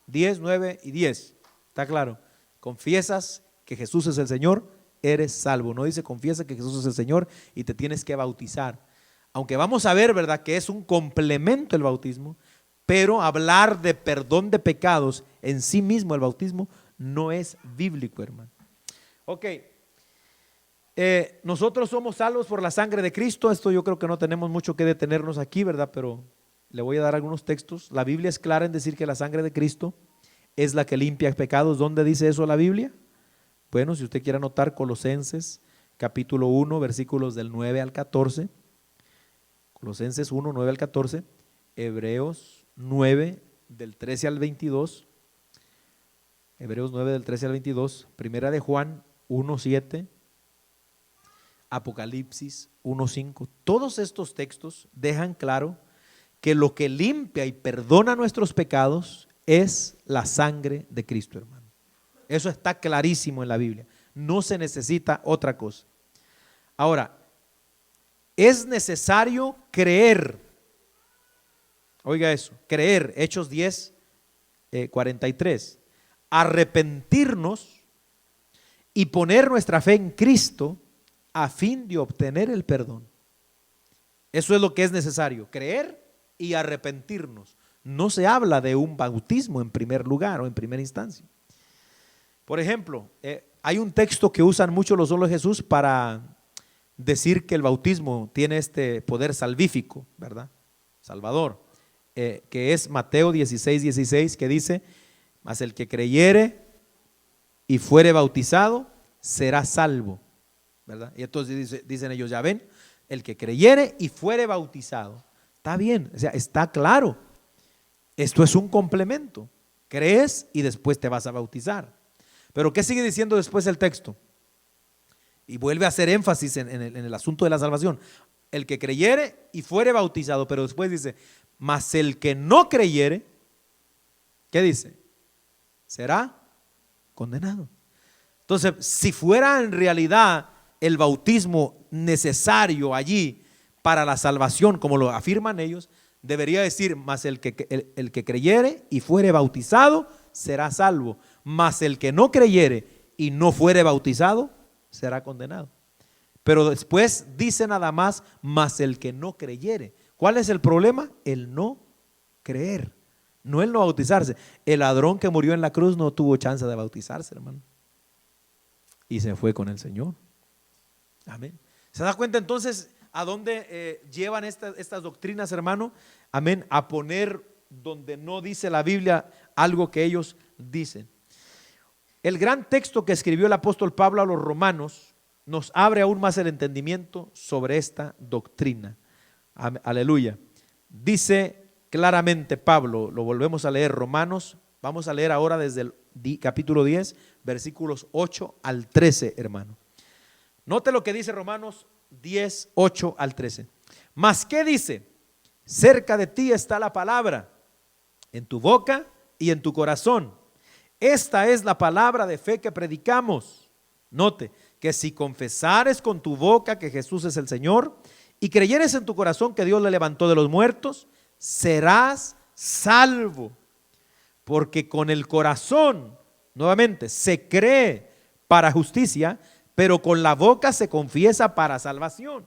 10, 9 y 10. Está claro. Confiesas que Jesús es el Señor, eres salvo. No dice confiesa que Jesús es el Señor y te tienes que bautizar. Aunque vamos a ver, ¿verdad?, que es un complemento el bautismo, pero hablar de perdón de pecados en sí mismo, el bautismo, no es bíblico, hermano. Ok. Nosotros somos salvos por la sangre de Cristo. Esto yo creo que no tenemos mucho que detenernos aquí, ¿verdad? Pero le voy a dar algunos textos. La Biblia es clara en decir que la sangre de Cristo es la que limpia pecados. ¿Dónde dice eso la Biblia? Bueno, si usted quiere anotar, Colosenses capítulo 1, versículos del 9 al 14. Colosenses 1, 9 al 14. Hebreos 9, del 13 al 22. Hebreos 9, del 13 al 22. Primera de Juan 1, 7. Apocalipsis 1:5. Todos estos textos dejan claro que lo que limpia y perdona nuestros pecados es la sangre de Cristo, hermano. Eso está clarísimo en la Biblia. No se necesita otra cosa. Ahora, es necesario creer. Oiga eso, creer. Hechos 10, 43. Arrepentirnos y poner nuestra fe en Cristo a fin de obtener el perdón. Eso es lo que es necesario, creer y arrepentirnos. No se habla de un bautismo en primer lugar o en primera instancia. Por ejemplo, hay un texto que usan mucho los solos de Jesús para decir que el bautismo tiene este poder salvífico, ¿verdad? Salvador, que es Mateo 16, 16, que dice: mas el que creyere y fuere bautizado será salvo, ¿verdad? Y entonces dicen ellos, ya ven, el que creyere y fuere bautizado. Está bien, o sea, está claro. Esto es un complemento. Crees y después te vas a bautizar. Pero ¿qué sigue diciendo después el texto? Y vuelve a hacer énfasis en el asunto de la salvación. El que creyere y fuere bautizado, pero después dice, mas el que no creyere, ¿qué dice? Será condenado. Entonces, si fuera en realidad el bautismo necesario allí para la salvación, como lo afirman ellos, debería decir, mas el que creyere y fuere bautizado será salvo, mas el que no creyere y no fuere bautizado será condenado. Pero después dice nada más, mas el que no creyere. ¿Cuál es el problema? El no creer, no el no bautizarse. El ladrón que murió en la cruz no tuvo chance de bautizarse, hermano, y se fue con el Señor. Amén. ¿Se da cuenta entonces a dónde llevan estas doctrinas, hermano? Amén. A poner donde no dice la Biblia algo que ellos dicen. El gran texto que escribió el apóstol Pablo a los romanos nos abre aún más el entendimiento sobre esta doctrina. Aleluya. Dice claramente Pablo, lo volvemos a leer, Romanos, vamos a leer ahora desde el capítulo 10, versículos 8 al 13, hermano. Note lo que dice Romanos 10, 8 al 13. Mas ¿qué dice? Cerca de ti está la palabra, en tu boca y en tu corazón. Esta es la palabra de fe que predicamos. Note que si confesares con tu boca que Jesús es el Señor y creyeres en tu corazón que Dios le levantó de los muertos, serás salvo. Porque con el corazón, nuevamente, se cree para justicia, pero con la boca se confiesa para salvación.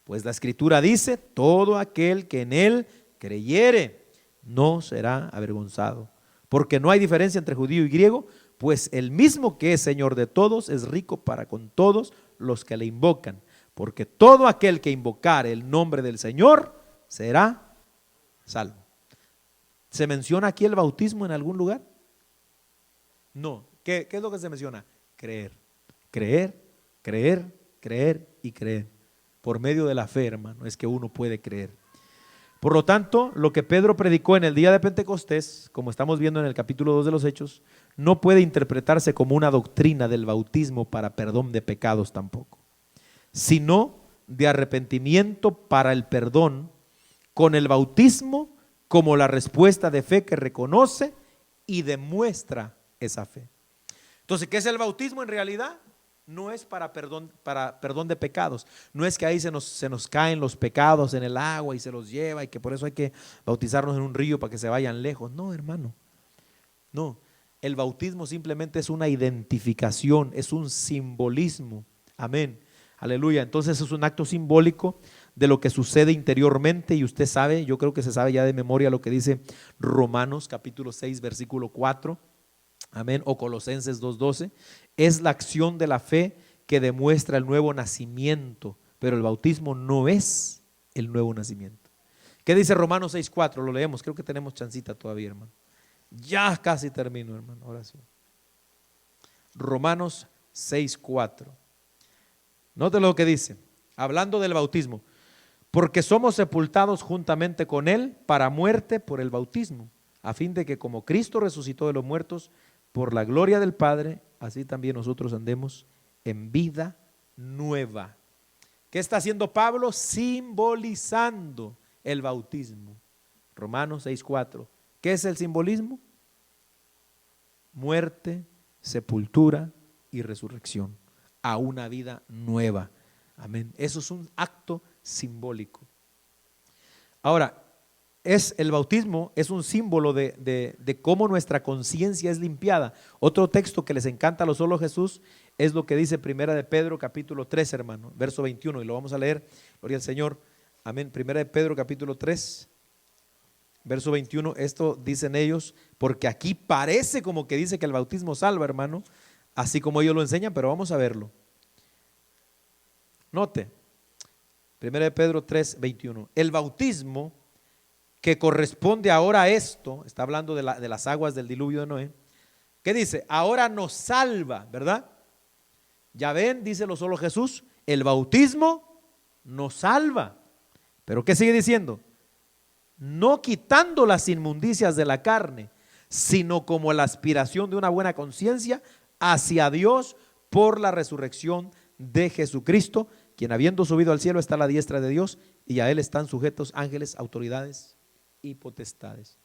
Pues la Escritura dice, todo aquel que en él creyere no será avergonzado. Porque no hay diferencia entre judío y griego, pues el mismo que es Señor de todos es rico para con todos los que le invocan. Porque todo aquel que invocare el nombre del Señor será salvo. ¿Se menciona aquí el bautismo en algún lugar? No. ¿Qué es lo que se menciona? Creer, creer, creer, creer y creer. Por medio de la fe, hermano, es que uno puede creer. Por lo tanto, lo que Pedro predicó en el día de Pentecostés, como estamos viendo en el capítulo 2 de los Hechos, no puede interpretarse como una doctrina del bautismo para perdón de pecados tampoco, sino de arrepentimiento para el perdón, con el bautismo como la respuesta de fe que reconoce y demuestra esa fe. Entonces, ¿qué es el bautismo en realidad? no es para perdón de pecados. No es que ahí se nos caen los pecados en el agua y se los lleva y que por eso hay que bautizarnos en un río para que se vayan lejos. No, hermano. No. El bautismo simplemente es una identificación, es un simbolismo. Amén. Aleluya. Entonces es un acto simbólico de lo que sucede interiormente, y usted sabe, yo creo que se sabe ya de memoria lo que dice Romanos capítulo 6 versículo 4. Amén. O Colosenses 2:12. Es la acción de la fe que demuestra el nuevo nacimiento, pero el bautismo no es el nuevo nacimiento. ¿Qué dice Romanos 6:4? Lo leemos, creo que tenemos chancita todavía, hermano. Ya casi termino, hermano, ahora sí. Romanos 6:4. Note lo que dice, hablando del bautismo. Porque somos sepultados juntamente con Él para muerte por el bautismo, a fin de que como Cristo resucitó de los muertos por la gloria del Padre, así también nosotros andemos en vida nueva. ¿Qué está haciendo Pablo? Simbolizando el bautismo. Romanos 6:4. ¿Qué es el simbolismo? Muerte, sepultura y resurrección a una vida nueva. Amén. Eso es un acto simbólico. Ahora, el bautismo es un símbolo de cómo nuestra conciencia es limpiada. Otro texto que les encanta a los solo Jesús es lo que dice Primera de Pedro capítulo 3, hermano, verso 21, y lo vamos a leer, gloria al Señor. Amén. Primera de Pedro capítulo 3, verso 21, esto dicen ellos, porque aquí parece como que dice que el bautismo salva, hermano, así como ellos lo enseñan, pero vamos a verlo. Note, 1 de Pedro 3, 21, el bautismo que corresponde ahora a esto, está hablando de las aguas del diluvio de Noé, ¿qué dice? Ahora nos salva, ¿verdad? Ya ven, dice lo solo Jesús, el bautismo nos salva, pero ¿qué sigue diciendo? No quitando las inmundicias de la carne, sino como la aspiración de una buena conciencia hacia Dios por la resurrección de Jesucristo, quien habiendo subido al cielo está a la diestra de Dios, y a Él están sujetos ángeles, autoridades y potestades.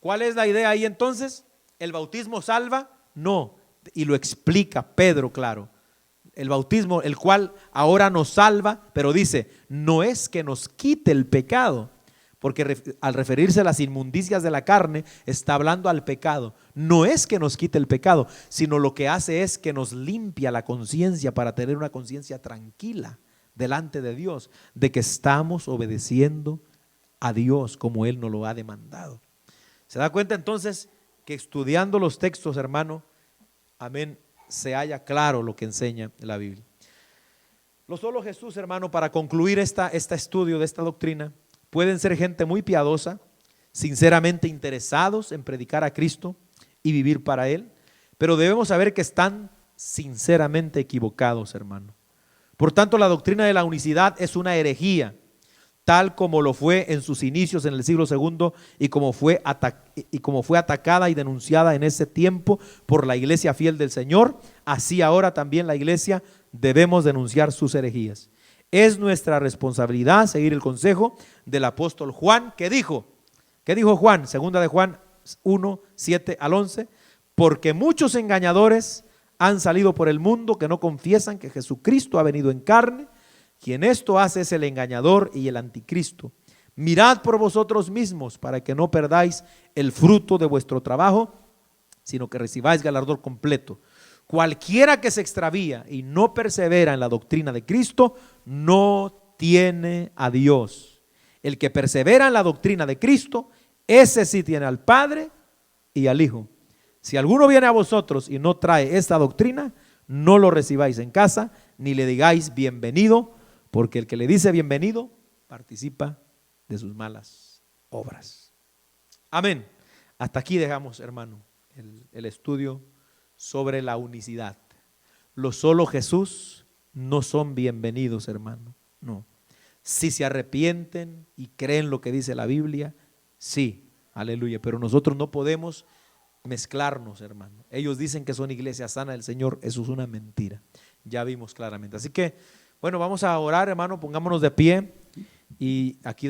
¿Cuál es la idea ahí entonces? ¿El bautismo salva? No, y lo explica Pedro, claro. El bautismo, el cual ahora nos salva, pero dice, no es que nos quite el pecado, porque al referirse a las inmundicias de la carne, está hablando al pecado. No es que nos quite el pecado, sino lo que hace es que nos limpia la conciencia para tener una conciencia tranquila delante de Dios, de que estamos obedeciendo a Dios como Él nos lo ha demandado. ¿Se da cuenta entonces que estudiando los textos, hermano, amén, se halla claro lo que enseña la Biblia? Lo solo Jesús, hermano, para concluir este estudio de esta doctrina, pueden ser gente muy piadosa, sinceramente interesados en predicar a Cristo y vivir para Él, pero debemos saber que están sinceramente equivocados, hermano. Por tanto, la doctrina de la unicidad es una herejía, tal como lo fue en sus inicios en el siglo II y como fue atacada y denunciada en ese tiempo por la iglesia fiel del Señor, así ahora también la iglesia debemos denunciar sus herejías. Es nuestra responsabilidad seguir el consejo del apóstol Juan, que dijo, ¿qué dijo Juan? Segunda de Juan 1, 7 al 11, porque muchos engañadores han salido por el mundo que no confiesan que Jesucristo ha venido en carne. Quien esto hace es el engañador y el anticristo. Mirad por vosotros mismos para que no perdáis el fruto de vuestro trabajo, sino que recibáis galardón completo. Cualquiera que se extravía y no persevera en la doctrina de Cristo, no tiene a Dios. El que persevera en la doctrina de Cristo, ese sí tiene al Padre y al Hijo. Si alguno viene a vosotros y no trae esta doctrina, no lo recibáis en casa, ni le digáis bienvenido, porque el que le dice bienvenido participa de sus malas obras. Amén. Hasta aquí dejamos, hermano, el estudio sobre la unicidad. Los solo Jesús no son bienvenidos, hermano, no. Si se arrepienten y creen lo que dice la Biblia, sí, aleluya, pero nosotros no podemos mezclarnos, hermano. Ellos dicen que son iglesia sana del Señor, eso es una mentira, ya vimos claramente. Así que, bueno, vamos a orar, hermano, pongámonos de pie y aquí